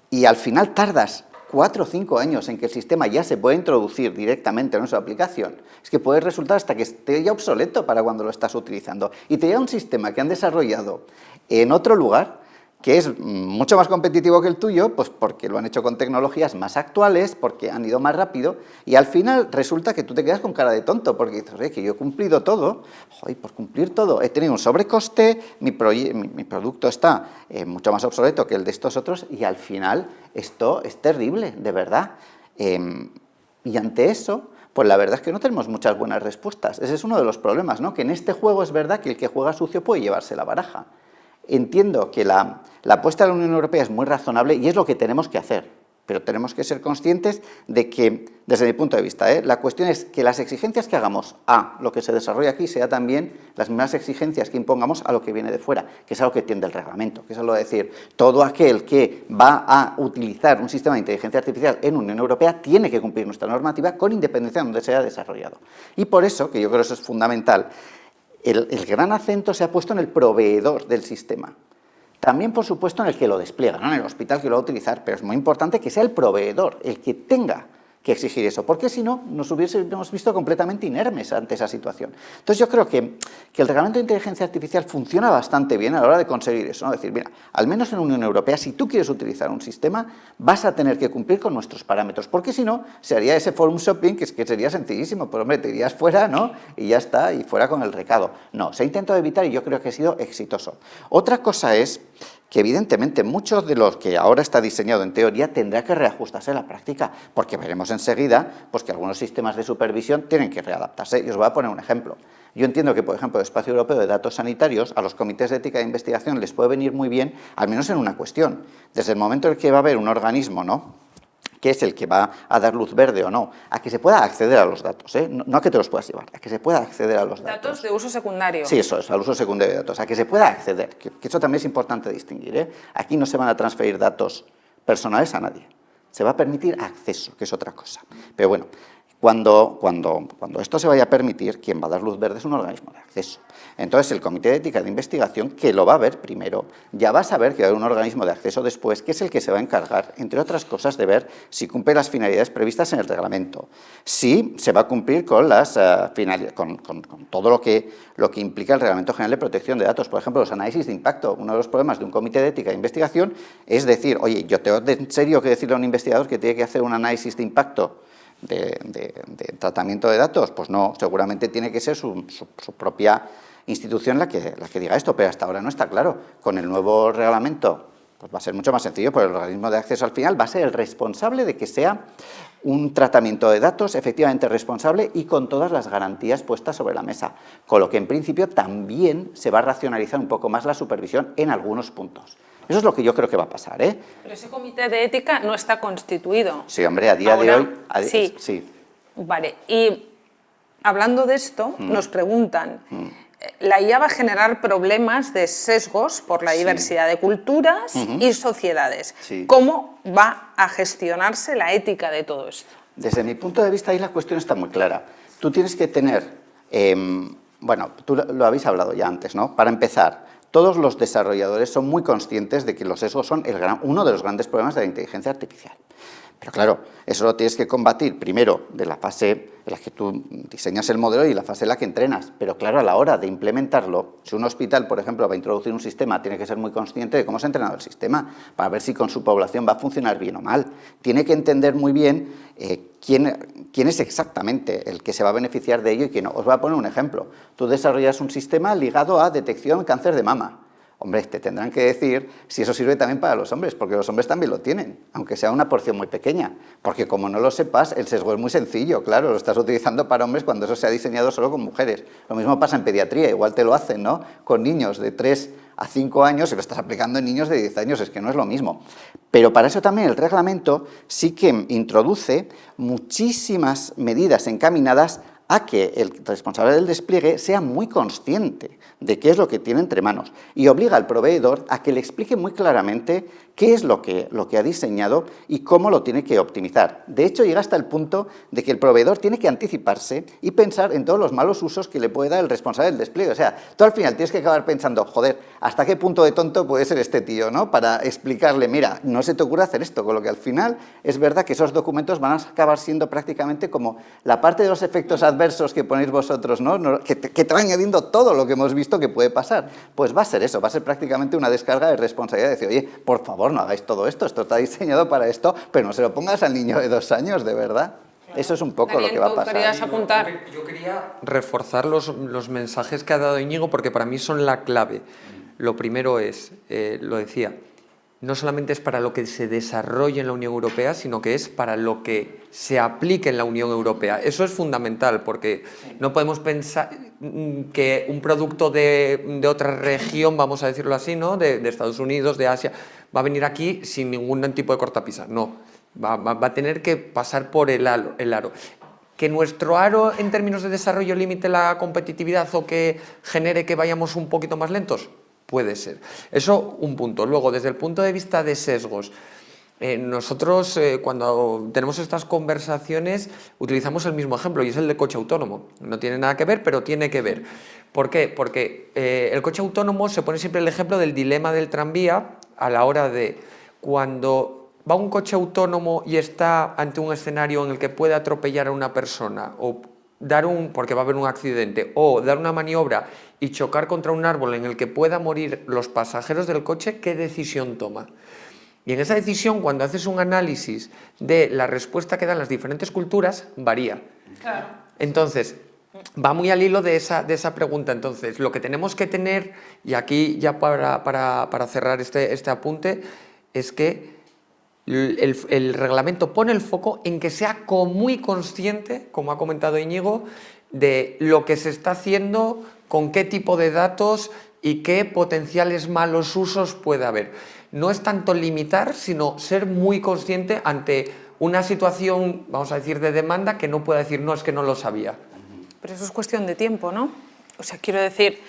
y al final tardas 4 o 5 años en que el sistema ya se puede introducir directamente en su aplicación, es que puede resultar hasta que esté ya obsoleto para cuando lo estás utilizando. Y te llega un sistema que han desarrollado en otro lugar, que es mucho más competitivo que el tuyo, pues porque lo han hecho con tecnologías más actuales, porque han ido más rápido, y al final resulta que tú te quedas con cara de tonto, porque dices, oye, que yo he cumplido todo, joder, por cumplir todo, he tenido un sobrecoste, mi producto está mucho más obsoleto que el de estos otros, y al final esto es terrible, de verdad. Y ante eso, pues la verdad es que no tenemos muchas buenas respuestas. Ese es uno de los problemas, ¿no? Que en este juego es verdad que el que juega sucio puede llevarse la baraja. Entiendo que la apuesta de la Unión Europea es muy razonable y es lo que tenemos que hacer, pero tenemos que ser conscientes de que, desde mi punto de vista, la cuestión es que las exigencias que hagamos a lo que se desarrolla aquí sea también las mismas exigencias que impongamos a lo que viene de fuera, que es a lo que tiende el reglamento, que es a lo de decir, todo aquel que va a utilizar un sistema de inteligencia artificial en Unión Europea tiene que cumplir nuestra normativa con independencia de donde se haya desarrollado. Y por eso, que yo creo que eso es fundamental, el gran acento se ha puesto en el proveedor del sistema. También, por supuesto, en el que lo despliega, ¿no? En el hospital que lo va a utilizar, pero es muy importante que sea el proveedor el que tenga que exigir eso, porque si no, nos hubiésemos visto completamente inermes ante esa situación. Entonces yo creo que el reglamento de inteligencia artificial funciona bastante bien a la hora de conseguir eso, ¿no? Decir, mira, al menos en la Unión Europea, si tú quieres utilizar un sistema, vas a tener que cumplir con nuestros parámetros, porque si no, se haría ese forum shopping que sería sencillísimo, pues hombre, te irías fuera, ¿no? Y ya está, y fuera con el recado. No, se ha intentado evitar y yo creo que ha sido exitoso. Otra cosa es que evidentemente muchos de los que ahora está diseñado en teoría tendrá que reajustarse en la práctica, porque veremos enseguida pues, que algunos sistemas de supervisión tienen que readaptarse. Y os voy a poner un ejemplo. Yo entiendo que, por ejemplo, el Espacio Europeo de Datos Sanitarios, a los comités de ética de investigación les puede venir muy bien, al menos en una cuestión. Desde el momento en que va a haber un organismo, ¿no?, que es el que va a dar luz verde o no, a que se pueda acceder a los datos, no a que te los puedas llevar, a que se pueda acceder a los datos. Datos de uso secundario. Sí, eso es, al uso secundario de datos, a que se pueda acceder, que eso también es importante distinguir, Aquí no se van a transferir datos personales a nadie, se va a permitir acceso, que es otra cosa. Pero bueno, cuando esto se vaya a permitir, quien va a dar luz verde es un organismo de acceso. Entonces, el Comité de Ética de Investigación, que lo va a ver primero, ya va a saber que va a haber un organismo de acceso después, que es el que se va a encargar, entre otras cosas, de ver si cumple las finalidades previstas en el reglamento, si se va a cumplir con las con todo lo que implica el Reglamento General de Protección de Datos. Por ejemplo, los análisis de impacto. Uno de los problemas de un Comité de Ética de Investigación es decir, oye, yo tengo en serio que decirle a un investigador que tiene que hacer un análisis de impacto de tratamiento de datos, pues no, seguramente tiene que ser su propia institución la que diga esto, pero hasta ahora no está claro. Con el nuevo reglamento pues va a ser mucho más sencillo, porque el organismo de acceso al final va a ser el responsable de que sea un tratamiento de datos efectivamente responsable y con todas las garantías puestas sobre la mesa, con lo que en principio también se va a racionalizar un poco más la supervisión en algunos puntos. Eso es lo que yo creo que va a pasar, ¿eh? Pero ese comité de ética no está constituido. Sí, hombre, a día de Ahora, hoy... sí. Sí. Vale, y hablando de esto, nos preguntan, la IA va a generar problemas de sesgos por la diversidad de culturas y sociedades. Sí. ¿Cómo va a gestionarse la ética de todo esto? Desde mi punto de vista, ahí la cuestión está muy clara. Tú tienes que tener, bueno, tú lo habéis hablado ya antes, ¿no? Para empezar, todos los desarrolladores son muy conscientes de que los sesgos son uno de los grandes problemas de la inteligencia artificial. Pero claro, eso lo tienes que combatir primero de la fase en la que tú diseñas el modelo y la fase en la que entrenas. Pero claro, a la hora de implementarlo, si un hospital, por ejemplo, va a introducir un sistema, tiene que ser muy consciente de cómo se ha entrenado el sistema para ver si con su población va a funcionar bien o mal. Tiene que entender muy bien quién es exactamente el que se va a beneficiar de ello y quién no. Os voy a poner un ejemplo. Tú desarrollas un sistema ligado a detección de cáncer de mama. Hombre, te tendrán que decir si eso sirve también para los hombres, porque los hombres también lo tienen, aunque sea una porción muy pequeña. Porque como no lo sepas, el sesgo es muy sencillo, claro, lo estás utilizando para hombres cuando eso se ha diseñado solo con mujeres. Lo mismo pasa en pediatría, igual te lo hacen, ¿no? Con niños de 3 a 5 años y lo estás aplicando en niños de 10 años, es que no es lo mismo. Pero para eso también el reglamento sí que introduce muchísimas medidas encaminadas a que el responsable del despliegue sea muy consciente de qué es lo que tiene entre manos y obliga al proveedor a que le explique muy claramente qué es lo que ha diseñado y cómo lo tiene que optimizar. De hecho, llega hasta el punto de que el proveedor tiene que anticiparse y pensar en todos los malos usos que le puede dar el responsable del despliegue. O sea, tú al final tienes que acabar pensando, joder, ¿hasta qué punto de tonto puede ser este tío, ¿no? Para explicarle, mira, no se te ocurre hacer esto, con lo que al final es verdad que esos documentos van a acabar siendo prácticamente como la parte de los efectos adversos que ponéis vosotros, ¿no? Que te va añadiendo todo lo que hemos visto que puede pasar. Pues va a ser eso, va a ser prácticamente una descarga de responsabilidad de decir, oye, por favor, no hagáis todo esto, esto está diseñado para esto, pero no se lo pongas al niño de 2 años, de verdad. Eso es un poco Daniel, lo que va a ¿tú pasar. querías apuntar? Yo quería reforzar los mensajes que ha dado Íñigo porque para mí son la clave. Lo primero es, lo decía, no solamente es para lo que se desarrolle en la Unión Europea, sino que es para lo que se aplique en la Unión Europea. Eso es fundamental, porque no podemos pensar que un producto de otra región, vamos a decirlo así, ¿no? de Estados Unidos, de Asia, va a venir aquí sin ningún tipo de cortapisa. No, va a tener que pasar por el aro. ¿Que nuestro aro en términos de desarrollo limite la competitividad o que genere que vayamos un poquito más lentos? Puede ser. Eso, un punto. Luego, desde el punto de vista de sesgos, nosotros cuando tenemos estas conversaciones utilizamos el mismo ejemplo y es el del coche autónomo. No tiene nada que ver, pero tiene que ver. ¿Por qué? Porque el coche autónomo se pone siempre el ejemplo del dilema del tranvía a la hora de cuando va un coche autónomo y está ante un escenario en el que puede atropellar a una persona o porque va a haber un accidente, o dar una maniobra y chocar contra un árbol en el que pueda morir los pasajeros del coche, ¿qué decisión toma? Y en esa decisión, cuando haces un análisis de la respuesta que dan las diferentes culturas, varía. Claro. Entonces, va muy al hilo de esa pregunta. Entonces, lo que tenemos que tener, y aquí ya para cerrar este apunte, es que el reglamento pone el foco en que sea muy consciente, como ha comentado Íñigo, de lo que se está haciendo, con qué tipo de datos y qué potenciales malos usos puede haber. No es tanto limitar, sino ser muy consciente ante una situación, vamos a decir, de demanda que no pueda decir, no, es que no lo sabía. Pero eso es cuestión de tiempo, ¿no? O sea, quiero decir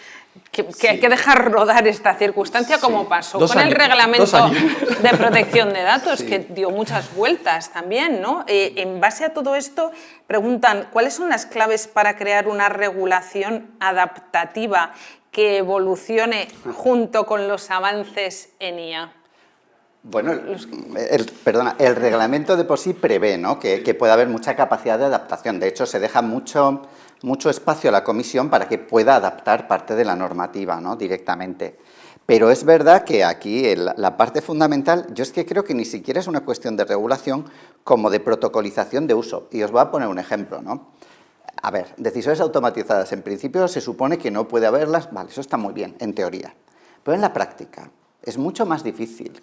que hay que dejar rodar esta circunstancia como pasó con el reglamento de protección de datos, que dio muchas vueltas también, ¿no? En base a todo esto, preguntan, ¿cuáles son las claves para crear una regulación adaptativa que evolucione junto con los avances en IA? Bueno, el reglamento de por sí prevé, ¿no? que pueda haber mucha capacidad de adaptación. De hecho, se deja mucho espacio a la Comisión para que pueda adaptar parte de la normativa, ¿no? Directamente. Pero es verdad que aquí la parte fundamental, yo es que creo que ni siquiera es una cuestión de regulación como de protocolización de uso. Y os voy a poner un ejemplo, ¿no? A ver, decisiones automatizadas, en principio se supone que no puede haberlas, vale, eso está muy bien, en teoría. Pero en la práctica es mucho más difícil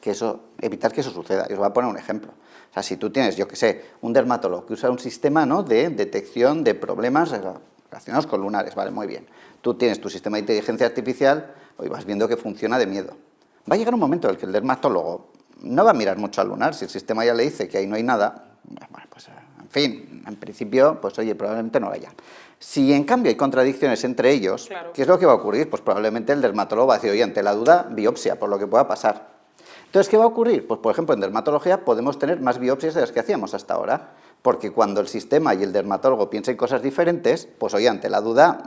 evitar que eso suceda. Y os voy a poner un ejemplo. O sea, si tú tienes, yo qué sé, un dermatólogo que usa un sistema, ¿no? de detección de problemas relacionados con lunares, vale, muy bien. Tú tienes tu sistema de inteligencia artificial y vas viendo que funciona de miedo. va a llegar un momento en el que el dermatólogo no va a mirar mucho al lunar, si el sistema ya le dice que ahí no hay nada, bueno, pues en fin, en principio, pues oye, probablemente no vaya. Si en cambio hay contradicciones entre ellos, claro, ¿qué es lo que va a ocurrir? Pues probablemente el dermatólogo va a decir, oye, ante la duda, biopsia, por lo que pueda pasar. Entonces, ¿qué va a ocurrir? Pues, por ejemplo, en dermatología podemos tener más biopsias de las que hacíamos hasta ahora, porque cuando el sistema y el dermatólogo piensen cosas diferentes, pues oye, ante la duda,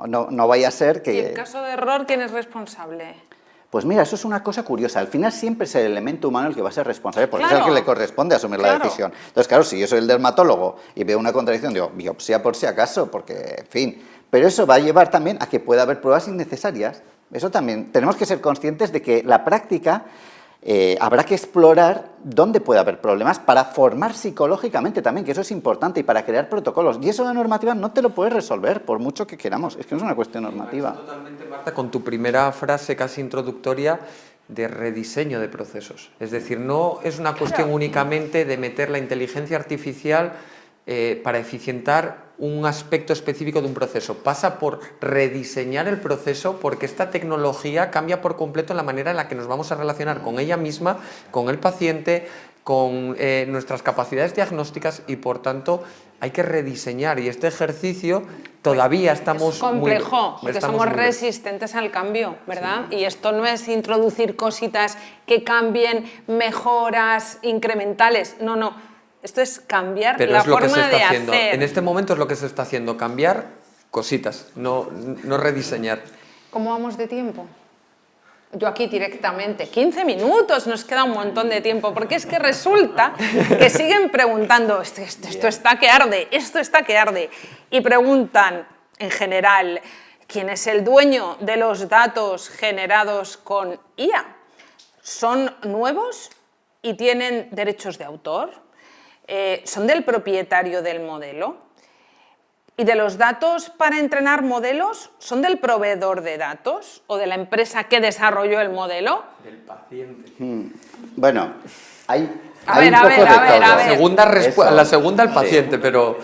no vaya a ser que... ¿Y en caso de error, quién es responsable? Pues mira, eso es una cosa curiosa. Al final siempre es el elemento humano el que va a ser responsable, porque Claro. es el que le corresponde asumir la decisión. Entonces, claro, si yo soy el dermatólogo y veo una contradicción, digo, biopsia por si acaso, porque, en fin. Pero eso va a llevar también a que pueda haber pruebas innecesarias. Eso también. Tenemos que ser conscientes de que la práctica habrá que explorar dónde puede haber problemas para formar psicológicamente también, que eso es importante, y para crear protocolos. Y eso la normativa no te lo puede resolver, por mucho que queramos. Es que no es una cuestión normativa. Totalmente, Marta, con tu primera frase casi introductoria de rediseño de procesos. Es decir, no es una cuestión únicamente de meter la inteligencia artificial para eficientar un aspecto específico de un proceso. Pasa por rediseñar el proceso, porque esta tecnología cambia por completo la manera en la que nos vamos a relacionar con ella misma, con el paciente, con nuestras capacidades diagnósticas, y por tanto hay que rediseñar, y este ejercicio todavía estamos es complejo, porque somos muy resistentes al cambio, ¿verdad? Sí. Y esto no es introducir cositas que cambien, mejoras incrementales, no. Esto es cambiar la forma de hacer. En este momento es lo que se está haciendo, cambiar cositas, no rediseñar. ¿Cómo vamos de tiempo? Yo aquí directamente, 15 minutos, nos queda un montón de tiempo, porque es que resulta que siguen preguntando, esto está que arde, esto está que arde, y preguntan en general, ¿quién es el dueño de los datos generados con IA? ¿Son nuevos y tienen derechos de autor? ¿Son del propietario del modelo? ¿Y de los datos para entrenar modelos? ¿Son del proveedor de datos o de la empresa que desarrolló el modelo? Del paciente. Bueno, hay un A ver, poco de todo. La segunda al paciente, pero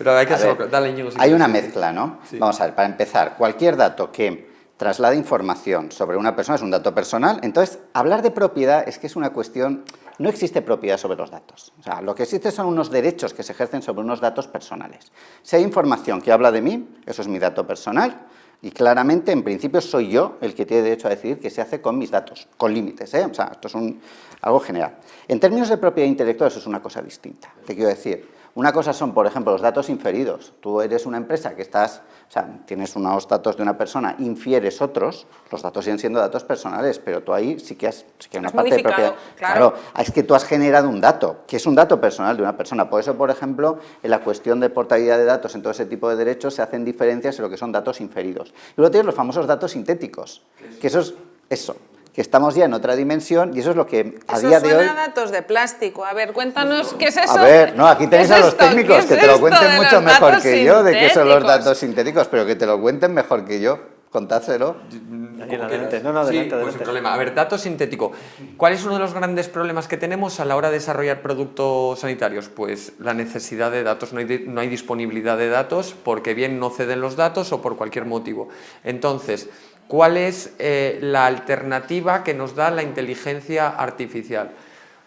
hay que hacerlo. Dale, Íñigo. Hay una mezcla, ¿no? Sí. Vamos a ver, para empezar, cualquier dato que traslade información sobre una persona es un dato personal. Entonces, hablar de propiedad es que es una cuestión... No existe propiedad sobre los datos. O sea, lo que existe son unos derechos que se ejercen sobre unos datos personales. Si hay información que habla de mí, eso es mi dato personal, y claramente, en principio, soy yo el que tiene derecho a decidir qué se hace con mis datos, con límites, ¿eh? O sea, esto es algo general. En términos de propiedad intelectual, eso es una cosa distinta. Te quiero decir, una cosa son, por ejemplo, los datos inferidos. Tú eres una empresa que tienes unos datos de una persona, infieres otros, los datos siguen siendo datos personales, pero tú ahí sí que hay una parte de propiedad. Claro, es que tú has generado un dato, que es un dato personal de una persona. Por eso, por ejemplo, en la cuestión de portabilidad de datos, en todo ese tipo de derechos, se hacen diferencias en lo que son datos inferidos. Y luego tienes los famosos datos sintéticos, que eso es eso. Que estamos ya en otra dimensión, y eso es lo que a día de hoy... Eso suena a datos de plástico. A ver, cuéntanos, ¿qué es eso? A ver, no, aquí tenéis a los técnicos que te lo cuenten mucho mejor que yo de qué son los datos sintéticos, pero que te lo cuenten mejor que yo. Contádselo. Adelante. Sí, pues sin problema. A ver, datos sintéticos. ¿Cuál es uno de los grandes problemas que tenemos a la hora de desarrollar productos sanitarios? Pues la necesidad de datos. No hay disponibilidad de datos porque bien no ceden los datos o por cualquier motivo. Entonces, ¿cuál es la alternativa que nos da la inteligencia artificial?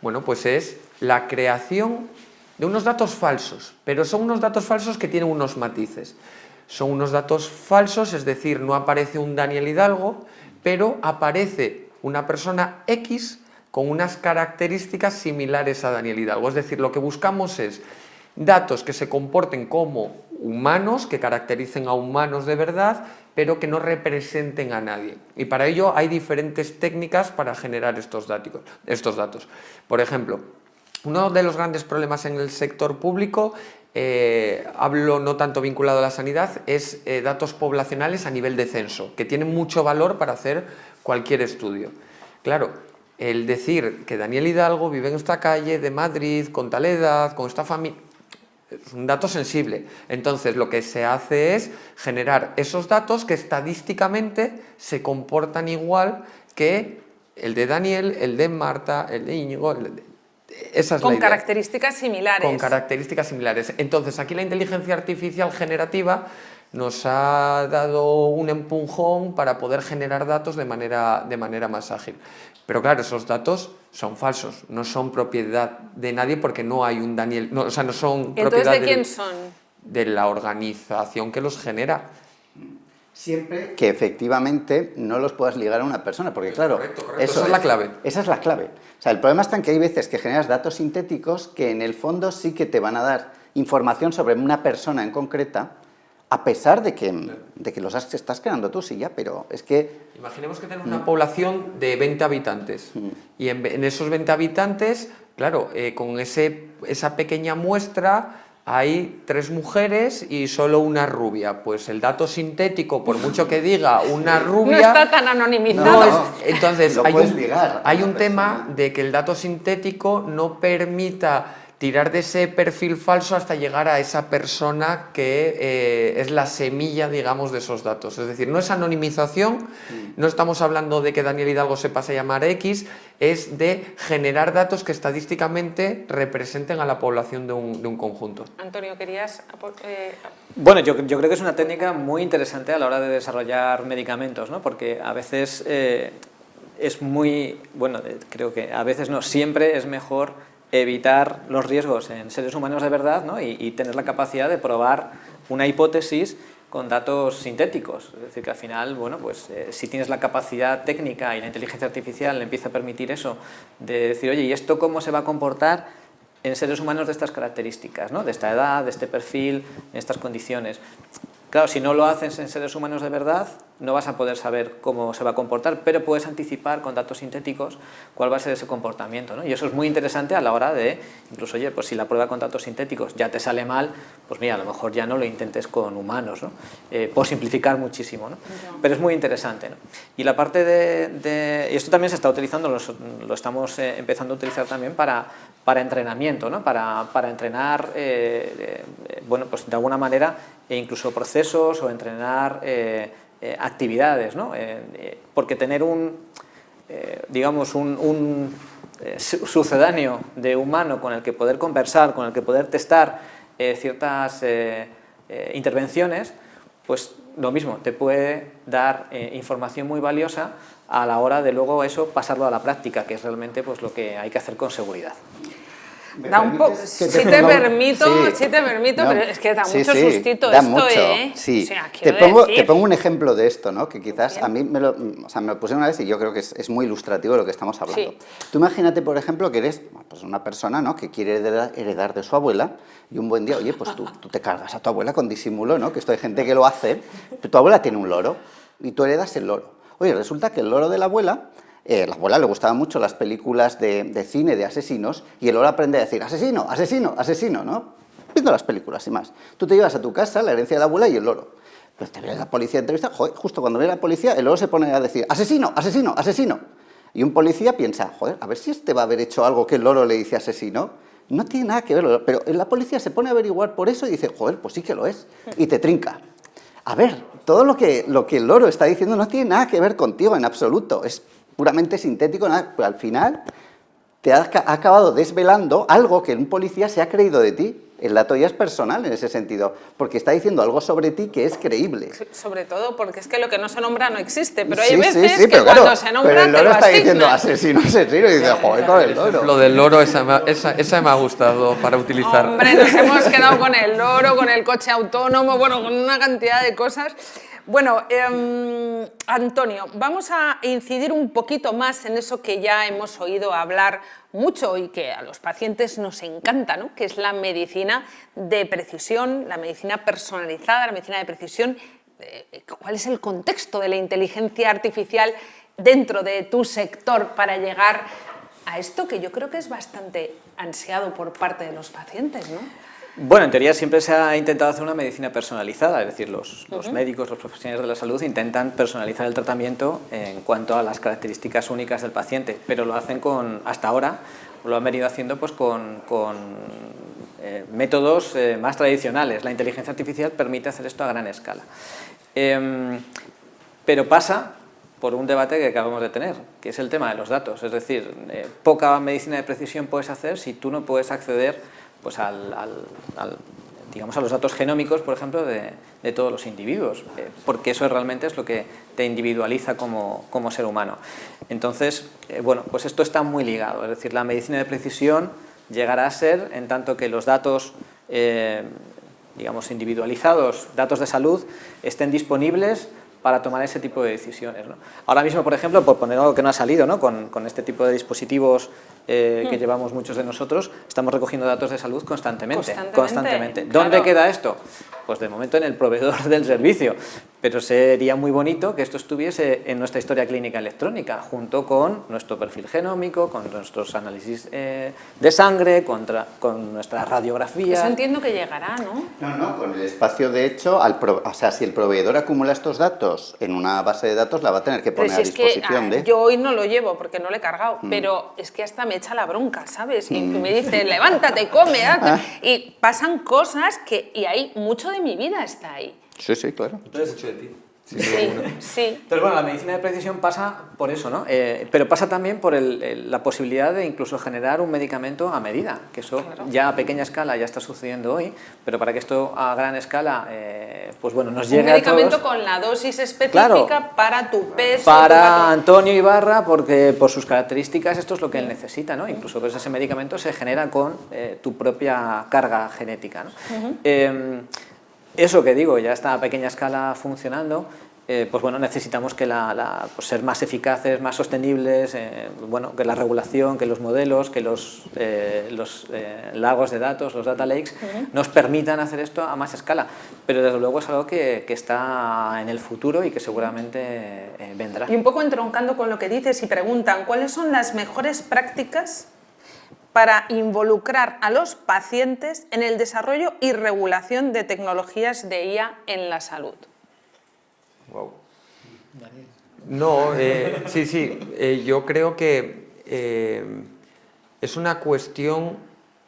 Bueno, pues es la creación de unos datos falsos, pero son unos datos falsos que tienen unos matices. Son unos datos falsos, es decir, no aparece un Daniel Hidalgo, pero aparece una persona X con unas características similares a Daniel Hidalgo. Es decir, lo que buscamos es datos que se comporten como humanos, que caractericen a humanos de verdad, pero que no representen a nadie. Y para ello hay diferentes técnicas para generar estos datos. Por ejemplo, uno de los grandes problemas en el sector público, hablo no tanto vinculado a la sanidad, es datos poblacionales a nivel de censo, que tienen mucho valor para hacer cualquier estudio. Claro, el decir que Daniel Hidalgo vive en esta calle de Madrid, con tal edad, con esta familia... Es un dato sensible. Entonces, lo que se hace es generar esos datos que estadísticamente se comportan igual que el de Daniel, el de Marta, el de Íñigo... Esa es la idea. Con características similares. Con características similares. Entonces, aquí la inteligencia artificial generativa nos ha dado un empujón para poder generar datos de manera más ágil. Pero claro, esos datos son falsos, no son propiedad de nadie porque no hay un Daniel, no, o sea, no son Entonces, propiedad ¿de quién son? de la organización que los genera. Siempre que efectivamente no los puedas ligar a una persona, porque claro, Correcto. Esa es la clave. Esa es la clave. O sea, el problema está en que hay veces que generas datos sintéticos que en el fondo sí que te van a dar información sobre una persona en concreta, a pesar de que los estás creando tú, sí, ya, pero es que... Imaginemos que tenemos una población de 20 habitantes y en esos 20 habitantes, claro, con esa pequeña muestra hay 3 mujeres y solo una rubia. Pues el dato sintético, por mucho que diga una rubia... No está tan anonimizado. No, entonces, lo puedes ligar a hay una un tema persona. de que el dato sintético no permita tirar de ese perfil falso hasta llegar a esa persona que es la semilla, digamos, de esos datos. Es decir, no es anonimización, no estamos hablando de que Daniel Hidalgo se pase a llamar X, es de generar datos que estadísticamente representen a la población de un conjunto. Antonio, ¿querías...? Bueno, yo creo que es una técnica muy interesante a la hora de desarrollar medicamentos, ¿no? Porque a veces es muy... Bueno, creo que a veces no, siempre es mejor evitar los riesgos en seres humanos de verdad, ¿no? y tener la capacidad de probar una hipótesis con datos sintéticos. Es decir, que al final, bueno, pues si tienes la capacidad técnica y la inteligencia artificial le empieza a permitir eso, de decir, oye, ¿y esto cómo se va a comportar en seres humanos de estas características, ¿no? De esta edad, de este perfil, en estas condiciones? Claro, si no lo haces en seres humanos de verdad, no vas a poder saber cómo se va a comportar, pero puedes anticipar con datos sintéticos cuál va a ser ese comportamiento, ¿no? Y eso es muy interesante a la hora de, incluso, oye, pues si la prueba con datos sintéticos ya te sale mal, pues mira, a lo mejor ya no lo intentes con humanos, ¿no? Por simplificar muchísimo, ¿no? Pero es muy interesante, ¿no? Y la parte y esto también se está utilizando, lo estamos empezando a utilizar también para entrenamiento, ¿no? Para entrenar, bueno, pues de alguna manera, e incluso procesos o entrenar actividades, ¿no? Porque tener digamos, un sucedáneo de humano con el que poder conversar, con el que poder testar ciertas intervenciones, pues lo mismo, te puede dar información muy valiosa a la hora de luego eso pasarlo a la práctica, que es realmente pues lo que hay que hacer con seguridad. Da un poco, si te permito, no, pero es que da mucho sustito da esto, mucho, ¿eh? Sí. O sea, te decir. pongo un ejemplo de esto, ¿no? Que quizás a mí me lo pusieron una vez y yo creo que es muy ilustrativo de lo que estamos hablando. Sí. Tú imagínate, por ejemplo, que eres pues una persona, ¿no? Que quiere heredar de su abuela y un buen día, oye, pues tú te cargas a tu abuela con disimulo, ¿no? Que esto hay gente que lo hace. Tu abuela tiene un loro y tú heredas el loro. Oye, resulta que el loro de la abuela le gustaban mucho las películas de cine de asesinos y el loro aprende a decir asesino, asesino, asesino, ¿no? Viendo las películas y más. Tú te llevas a tu casa la herencia de la abuela y el loro. Pues te viene la policía a entrevistar, joder, justo cuando viene la policía el loro se pone a decir asesino, asesino, asesino. Y un policía piensa, joder, a ver si este va a haber hecho algo que el loro le dice asesino. No tiene nada que ver, pero la policía se pone a averiguar por eso y dice, joder, pues sí que lo es. Y te trinca. A ver, todo lo que el loro está diciendo no tiene nada que ver contigo en absoluto. Es puramente sintético, pero al final te ha acabado desvelando algo que un policía se ha creído de ti. El dato ya es personal en ese sentido, porque está diciendo algo sobre ti que es creíble. Sobre todo porque es que lo que no se nombra no existe, pero hay Sí, veces sí, que cuando se nombra pero el te loro lo está diciendo asignan. asesino, asesino, y dice, joder, con el loro. Lo del loro, esa me ha gustado para utilizar. Hombre, nos hemos quedado con el loro, con el coche autónomo, bueno, con una cantidad de cosas. Bueno, Antonio, vamos a incidir un poquito más en eso que ya hemos oído hablar mucho y que a los pacientes nos encanta, ¿no? Que es la medicina de precisión, la medicina personalizada, la medicina de precisión. ¿Cuál es el contexto de la inteligencia artificial dentro de tu sector para llegar a esto que yo creo que es bastante ansiado por parte de los pacientes, ¿no? Bueno, en teoría siempre se ha intentado hacer una medicina personalizada, es decir, los médicos, los profesionales de la salud intentan personalizar el tratamiento en cuanto a las características únicas del paciente, pero lo hacen hasta ahora, lo han venido haciendo pues con métodos más tradicionales. La inteligencia artificial permite hacer esto a gran escala. Pero pasa por un debate que acabamos de tener, que es el tema de los datos, es decir, poca medicina de precisión puedes hacer si tú no puedes acceder pues al digamos, a los datos genómicos, por ejemplo, de todos los individuos, porque eso realmente es lo que te individualiza como ser humano. Entonces, bueno, pues esto está muy ligado, es decir, la medicina de precisión llegará a ser, en tanto que los datos, digamos, individualizados, datos de salud, estén disponibles para tomar ese tipo de decisiones, ¿no? Ahora mismo, por ejemplo, por poner algo que no ha salido, ¿no? Con este tipo de dispositivos que llevamos muchos de nosotros, estamos recogiendo datos de salud constantemente. Claro. ¿Dónde queda esto? Pues de momento en el proveedor del servicio, pero sería muy bonito que esto estuviese en nuestra historia clínica electrónica, junto con nuestro perfil genómico, con nuestros análisis de sangre, con nuestra radiografía. Eso entiendo que llegará, ¿no? No, con el espacio, de hecho, o sea, si el proveedor acumula estos datos en una base de datos, la va a tener que Pero poner si a disposición de... yo hoy no lo llevo porque no lo he cargado, pero es que hasta me echa la bronca, ¿sabes? Y me dice, levántate, come, y pasan cosas y hay mucho de mi vida está ahí. Sí, claro. Entonces, Mucho de ti. Sí. Entonces, bueno, la medicina de precisión pasa por eso, ¿no? Pero pasa también por la posibilidad de incluso generar un medicamento a medida, que eso ya a pequeña escala ya está sucediendo hoy, pero para que esto a gran escala, pues bueno, nos llegue a todos... Un medicamento con la dosis específica para tu peso... Para Antonio Ibarra, porque por sus características esto es lo que él necesita, ¿no? Incluso pues ese medicamento se genera con tu propia carga genética, ¿no? Eso que digo, ya está a pequeña escala funcionando, pues bueno, necesitamos que pues ser más eficaces, más sostenibles, bueno, que la regulación, que los modelos, que los lagos de datos, los data lakes, nos permitan hacer esto a más escala. Pero desde luego es algo que está en el futuro y que seguramente vendrá. Y un poco entroncando con lo que dices y preguntan, ¿cuáles son las mejores prácticas para involucrar a los pacientes en el desarrollo y regulación de tecnologías de IA en la salud? Wow. No, sí, yo creo que es una cuestión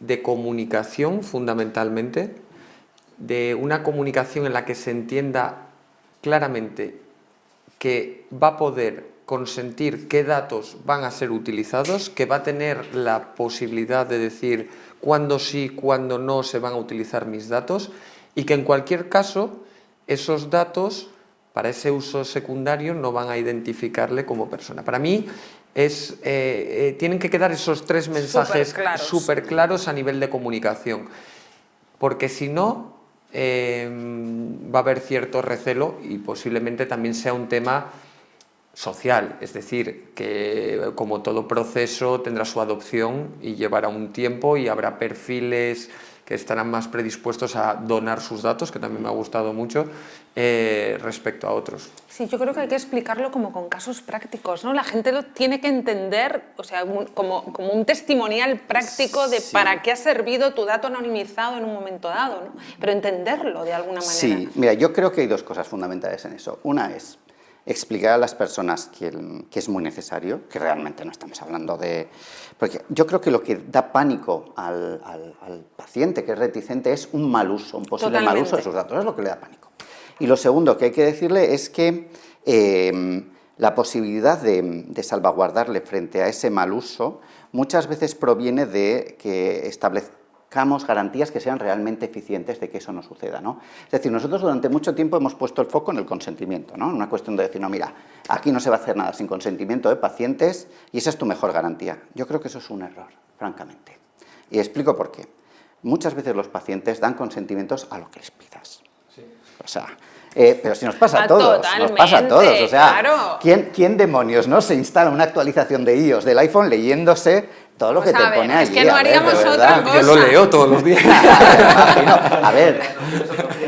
de comunicación fundamentalmente, de una comunicación en la que se entienda claramente que va a poder consentir qué datos van a ser utilizados, que va a tener la posibilidad de decir cuándo sí, cuándo no se van a utilizar mis datos y que en cualquier caso esos datos para ese uso secundario no van a identificarle como persona. Para mí tienen que quedar esos tres mensajes súper claros a nivel de comunicación, porque si no va a haber cierto recelo y posiblemente también sea un tema social, es decir, que como todo proceso tendrá su adopción y llevará un tiempo y habrá perfiles que estarán más predispuestos a donar sus datos, que también me ha gustado mucho, respecto a otros. Sí, yo creo que hay que explicarlo como con casos prácticos, ¿no? La gente lo tiene que entender, o sea, como un testimonial práctico de para qué ha servido tu dato anonimizado en un momento dado, ¿no? Pero entenderlo de alguna manera. Sí, mira, yo creo que hay dos cosas fundamentales en eso. Una es explicar a las personas que es muy necesario, que realmente no estamos hablando de... Porque yo creo que lo que da pánico al paciente que es reticente es un mal uso, un posible mal uso de sus datos, es lo que le da pánico. Y lo segundo que hay que decirle es que la posibilidad de salvaguardarle frente a ese mal uso muchas veces proviene de que establezcamos garantías que sean realmente eficientes de que eso no suceda, ¿no? Es decir, nosotros durante mucho tiempo hemos puesto el foco en el consentimiento, ¿no? Una cuestión de decir, no, mira, aquí no se va a hacer nada sin consentimiento de pacientes y esa es tu mejor garantía. Yo creo que eso es un error, francamente. Y explico por qué. Muchas veces los pacientes dan consentimientos a lo que les pidas. Sí. O sea, pero si nos pasa a todos, nos pasa a todos. O sea, claro. ¿quién demonios no se instala una actualización de iOS del iPhone leyéndose todo lo que te pone allí? Es que no haríamos otra cosa. Yo lo leo todos los días. A ver,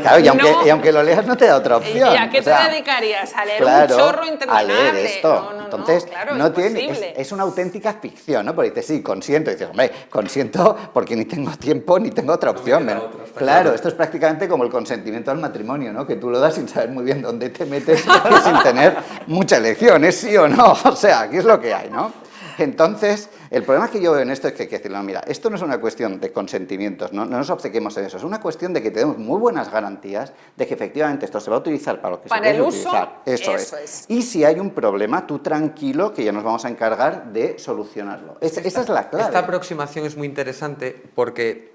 claro, y aunque lo leas no te da otra opción. ¿Y a qué te dedicarías? ¿A leer un chorro interminable? A leer esto. Entonces, no tiene, es una auténtica ficción, ¿no? Porque dices, sí, consiento. Y dices, hombre, consiento porque ni tengo tiempo ni tengo otra opción. Claro, esto es prácticamente como el consentimiento al matrimonio, ¿no? Que tú lo das sin saber muy bien dónde te metes y sin tener mucha elección, ¿es sí o no? O sea, aquí es lo que hay, ¿no? Entonces, el problema que yo veo en esto es que hay que decirlo, mira, esto no es una cuestión de consentimientos, no nos obcequemos en eso, es una cuestión de que tenemos muy buenas garantías de que efectivamente esto se va a utilizar para lo que se tiene que utilizar. Eso es. Y si hay un problema, tú tranquilo, que ya nos vamos a encargar de solucionarlo. Esa es la clave. Esta aproximación es muy interesante porque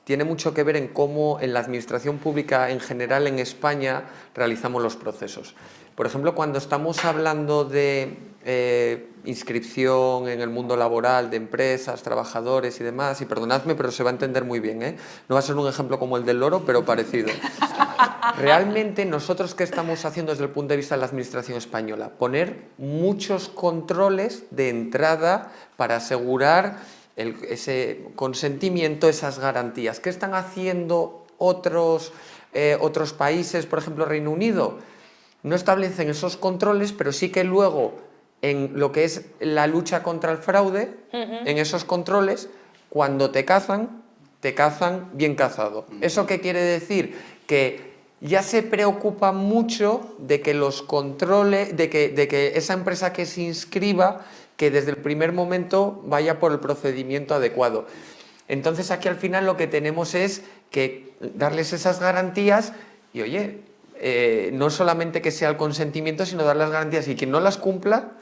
tiene mucho que ver en cómo en la administración pública en general en España realizamos los procesos. Por ejemplo, cuando estamos hablando de inscripción en el mundo laboral de empresas, trabajadores y demás, y perdonadme, pero se va a entender muy bien, ¿eh? No va a ser un ejemplo como el del loro, pero parecido. Realmente nosotros, ¿qué estamos haciendo desde el punto de vista de la administración española? Poner muchos controles de entrada para asegurar ese consentimiento, esas garantías. ¿Qué están haciendo otros países, por ejemplo Reino Unido? No establecen esos controles, pero sí que luego en lo que es la lucha contra el fraude, en esos controles, cuando te cazan bien cazado. ¿Eso qué quiere decir? Que ya se preocupa mucho de que los controles, de que esa empresa que se inscriba, que desde el primer momento vaya por el procedimiento adecuado. Entonces aquí al final lo que tenemos es que darles esas garantías y, oye, no solamente que sea el consentimiento, sino dar las garantías, y quien no las cumpla,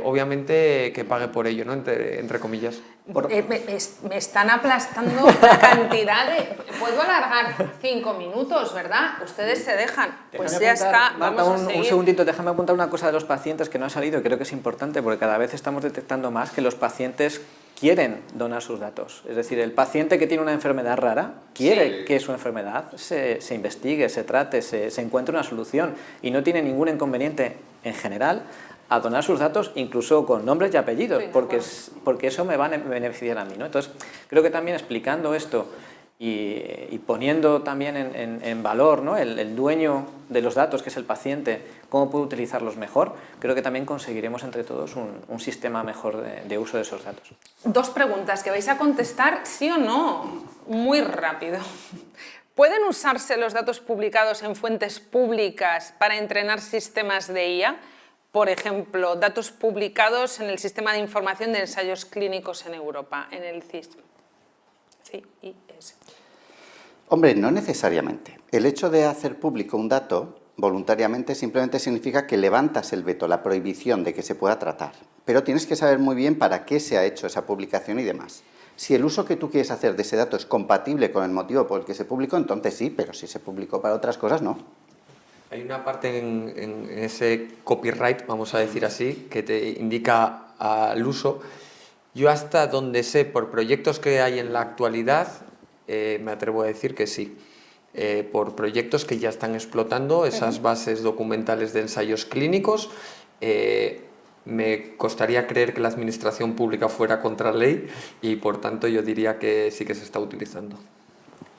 obviamente que pague por ello, ¿no? Entre comillas. Me están aplastando la cantidad de... Puedo alargar 5 minutos, ¿verdad? Ustedes se dejan. Pues ya está, Marta, vamos a seguir. un segundito, déjame apuntar una cosa de los pacientes que no ha salido y creo que es importante porque cada vez estamos detectando más que los pacientes quieren donar sus datos. Es decir, el paciente que tiene una enfermedad rara quiere que su enfermedad se investigue, se trate, se encuentre una solución y no tiene ningún inconveniente en general a donar sus datos, incluso con nombres y apellidos, porque eso me va a beneficiar a mí, ¿no? Entonces, creo que también explicando esto y poniendo también en valor, ¿no?, el dueño de los datos, que es el paciente, cómo puede utilizarlos mejor, creo que también conseguiremos entre todos un sistema mejor de uso de esos datos. 2 preguntas que vais a contestar sí o no, muy rápido. ¿Pueden usarse los datos publicados en fuentes públicas para entrenar sistemas de IA? Por ejemplo, datos publicados en el Sistema de Información de Ensayos Clínicos en Europa, en el CIS. Hombre, no necesariamente. El hecho de hacer público un dato voluntariamente simplemente significa que levantas el veto, la prohibición de que se pueda tratar. Pero tienes que saber muy bien para qué se ha hecho esa publicación y demás. Si el uso que tú quieres hacer de ese dato es compatible con el motivo por el que se publicó, entonces sí, pero si se publicó para otras cosas, no. Hay una parte en ese copyright, vamos a decir así, que te indica al uso. Yo hasta donde sé, por proyectos que hay en la actualidad, me atrevo a decir que sí. Por proyectos que ya están explotando esas bases documentales de ensayos clínicos, me costaría creer que la administración pública fuera contra ley y por tanto yo diría que sí que se está utilizando.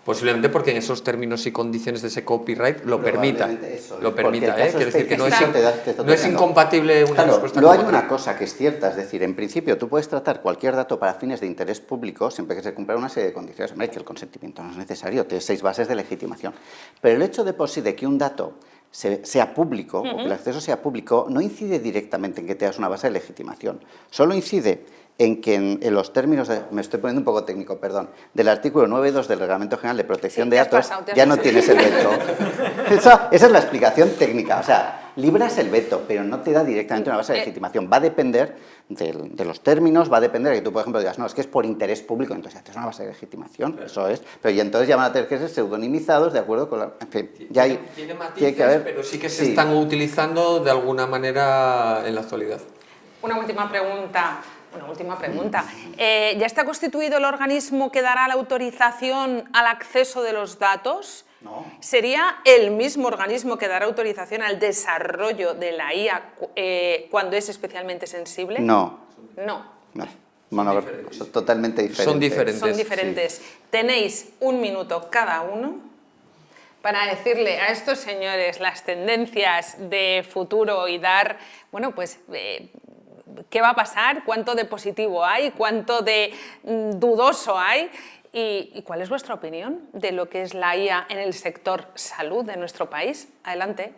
Posiblemente porque en esos términos y condiciones de ese copyright lo permita. Quiero decir que no es incompatible una respuesta. Luego hay una cosa que es cierta, es decir, en principio tú puedes tratar cualquier dato para fines de interés público siempre que se cumpla una serie de condiciones. Hombre, que el consentimiento no es necesario, tienes 6 bases de legitimación. Pero el hecho de por sí de que un dato sea público, o que el acceso sea público, no incide directamente en que tengas una base de legitimación. Solo incide en que en los términos, me estoy poniendo un poco técnico, perdón, del artículo 9.2 del Reglamento General de Protección de Datos, ya no tienes el veto. Esa es la explicación técnica, o sea, libras el veto, pero no te da directamente una base de legitimación. Va a depender de los términos, va a depender de que tú, por ejemplo, digas, no, es que es por interés público, entonces haces una base de legitimación, eso es, pero y entonces ya van a tener que ser pseudonimizados de acuerdo con la... En fin, ya hay... Tiene matices, que haber, pero sí que se están utilizando de alguna manera en la actualidad. Una última pregunta. ¿Ya está constituido el organismo que dará la autorización al acceso de los datos? No. ¿Sería el mismo organismo que dará autorización al desarrollo de la IA cuando es especialmente sensible? No. No. Son totalmente diferentes. Son diferentes. Sí. Tenéis 1 minuto cada uno para decirle a estos señores las tendencias de futuro y dar, bueno, pues... ¿qué va a pasar? ¿Cuánto de positivo hay? ¿Cuánto de dudoso hay? ¿Y cuál es vuestra opinión de lo que es la IA en el sector salud de nuestro país? Adelante.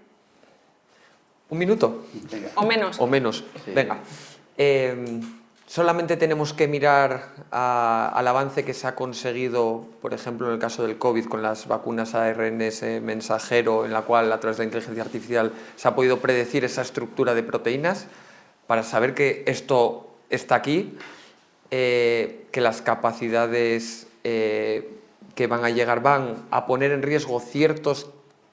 1 minuto. Venga. O menos. O menos. Sí. Venga. Solamente tenemos que mirar al avance que se ha conseguido, por ejemplo, en el caso del COVID, con las vacunas ARNS mensajero, en la cual a través de la inteligencia artificial se ha podido predecir esa estructura de proteínas, para saber que esto está aquí, que las capacidades que van a llegar van a poner en riesgo ciertos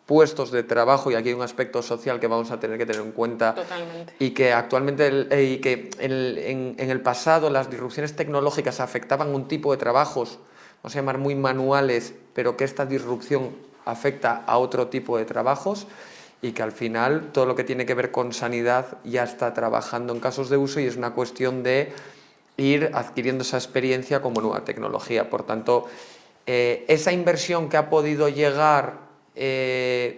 puestos de trabajo, y aquí hay un aspecto social que vamos a tener que tener en cuenta. Totalmente. Y que actualmente en el pasado las disrupciones tecnológicas afectaban un tipo de trabajos, vamos a llamar muy manuales, pero que esta disrupción afecta a otro tipo de trabajos, y que al final todo lo que tiene que ver con sanidad ya está trabajando en casos de uso, y es una cuestión de ir adquiriendo esa experiencia como nueva tecnología. Por tanto, esa inversión que ha podido llegar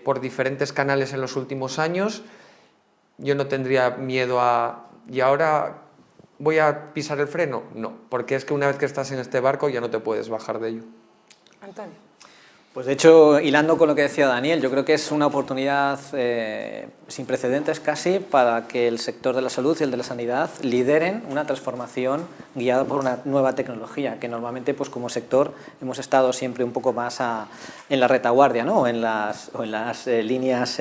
por diferentes canales en los últimos años, yo no tendría miedo a... ¿y ahora voy a pisar el freno? No, porque es que una vez que estás en este barco ya no te puedes bajar de ello. Antonio. Pues de hecho, hilando con lo que decía Daniel, yo creo que es una oportunidad sin precedentes casi para que el sector de la salud y el de la sanidad lideren una transformación guiada por una nueva tecnología, que normalmente pues como sector hemos estado siempre un poco más en la retaguardia, ¿no? o en las líneas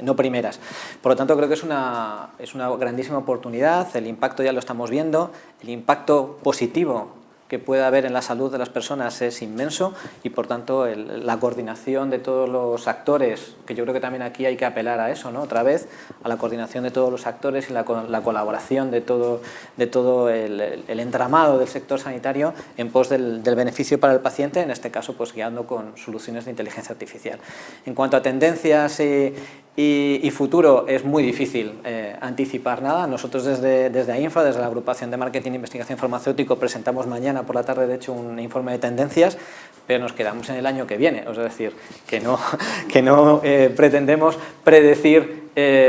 no primeras. Por lo tanto, creo que es una grandísima oportunidad, el impacto ya lo estamos viendo, el impacto positivo que puede haber en la salud de las personas es inmenso, y por tanto la coordinación de todos los actores, que yo creo que también aquí hay que apelar a eso, ¿no? Otra vez, a la coordinación de todos los actores y la colaboración de todo el entramado del sector sanitario en pos del beneficio para el paciente, en este caso pues guiando con soluciones de inteligencia artificial. En cuanto a tendencias y futuro, es muy difícil anticipar nada. Nosotros desde AINFA, desde la Agrupación de Marketing e Investigación Farmacéutico, presentamos mañana por la tarde, de hecho, un informe de tendencias, pero nos quedamos en el año que viene, es decir, que no pretendemos predecir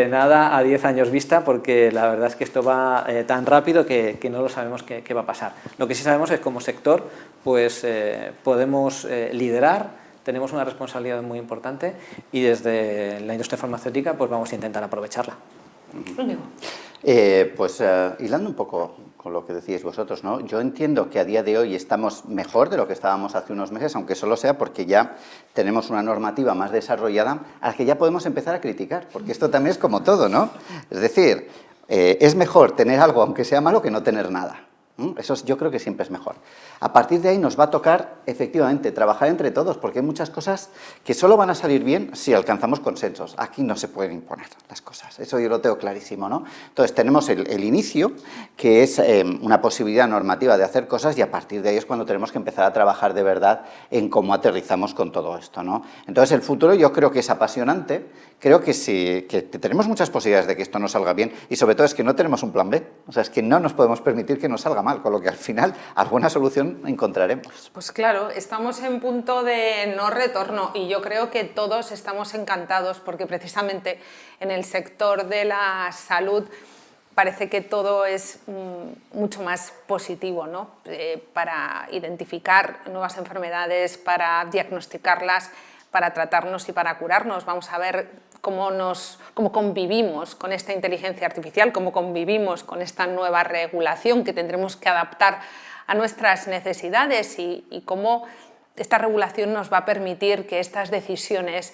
nada a 10 años vista, porque la verdad es que esto va tan rápido que no lo sabemos qué va a pasar. Lo que sí sabemos es que como sector pues, podemos liderar, tenemos una responsabilidad muy importante, y desde la industria farmacéutica pues vamos a intentar aprovecharla. Hilando un poco con lo que decíais vosotros, ¿no? Yo entiendo que a día de hoy estamos mejor de lo que estábamos hace unos meses, aunque solo sea porque ya tenemos una normativa más desarrollada a la que ya podemos empezar a criticar, porque esto también es como todo, ¿no? Es decir, es mejor tener algo, aunque sea malo, que no tener nada. Eso yo creo que siempre es mejor. A partir de ahí nos va a tocar, efectivamente, trabajar entre todos, porque hay muchas cosas que solo van a salir bien si alcanzamos consensos. Aquí no se pueden imponer las cosas, eso yo lo tengo clarísimo, ¿no? Entonces tenemos el inicio, que es una posibilidad normativa de hacer cosas, y a partir de ahí es cuando tenemos que empezar a trabajar de verdad en cómo aterrizamos con todo esto, ¿no? Entonces el futuro yo creo que es apasionante, creo que sí, que tenemos muchas posibilidades de que esto no salga bien, y sobre todo es que no tenemos un plan B, o sea, es que no nos podemos permitir que nos salga mal, con lo que al final alguna solución encontraremos. Pues claro, estamos en punto de no retorno, y yo creo que todos estamos encantados porque precisamente en el sector de la salud parece que todo es mucho más positivo, ¿no? Para identificar nuevas enfermedades, para diagnosticarlas, para tratarnos y para curarnos. Vamos a ver cómo convivimos con esta inteligencia artificial, cómo convivimos con esta nueva regulación que tendremos que adaptar a nuestras necesidades, y cómo esta regulación nos va a permitir que estas decisiones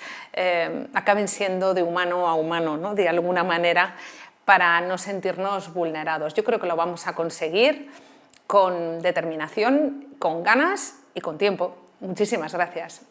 acaben siendo de humano a humano, ¿no? De alguna manera, para no sentirnos vulnerados. Yo creo que lo vamos a conseguir con determinación, con ganas y con tiempo. Muchísimas gracias.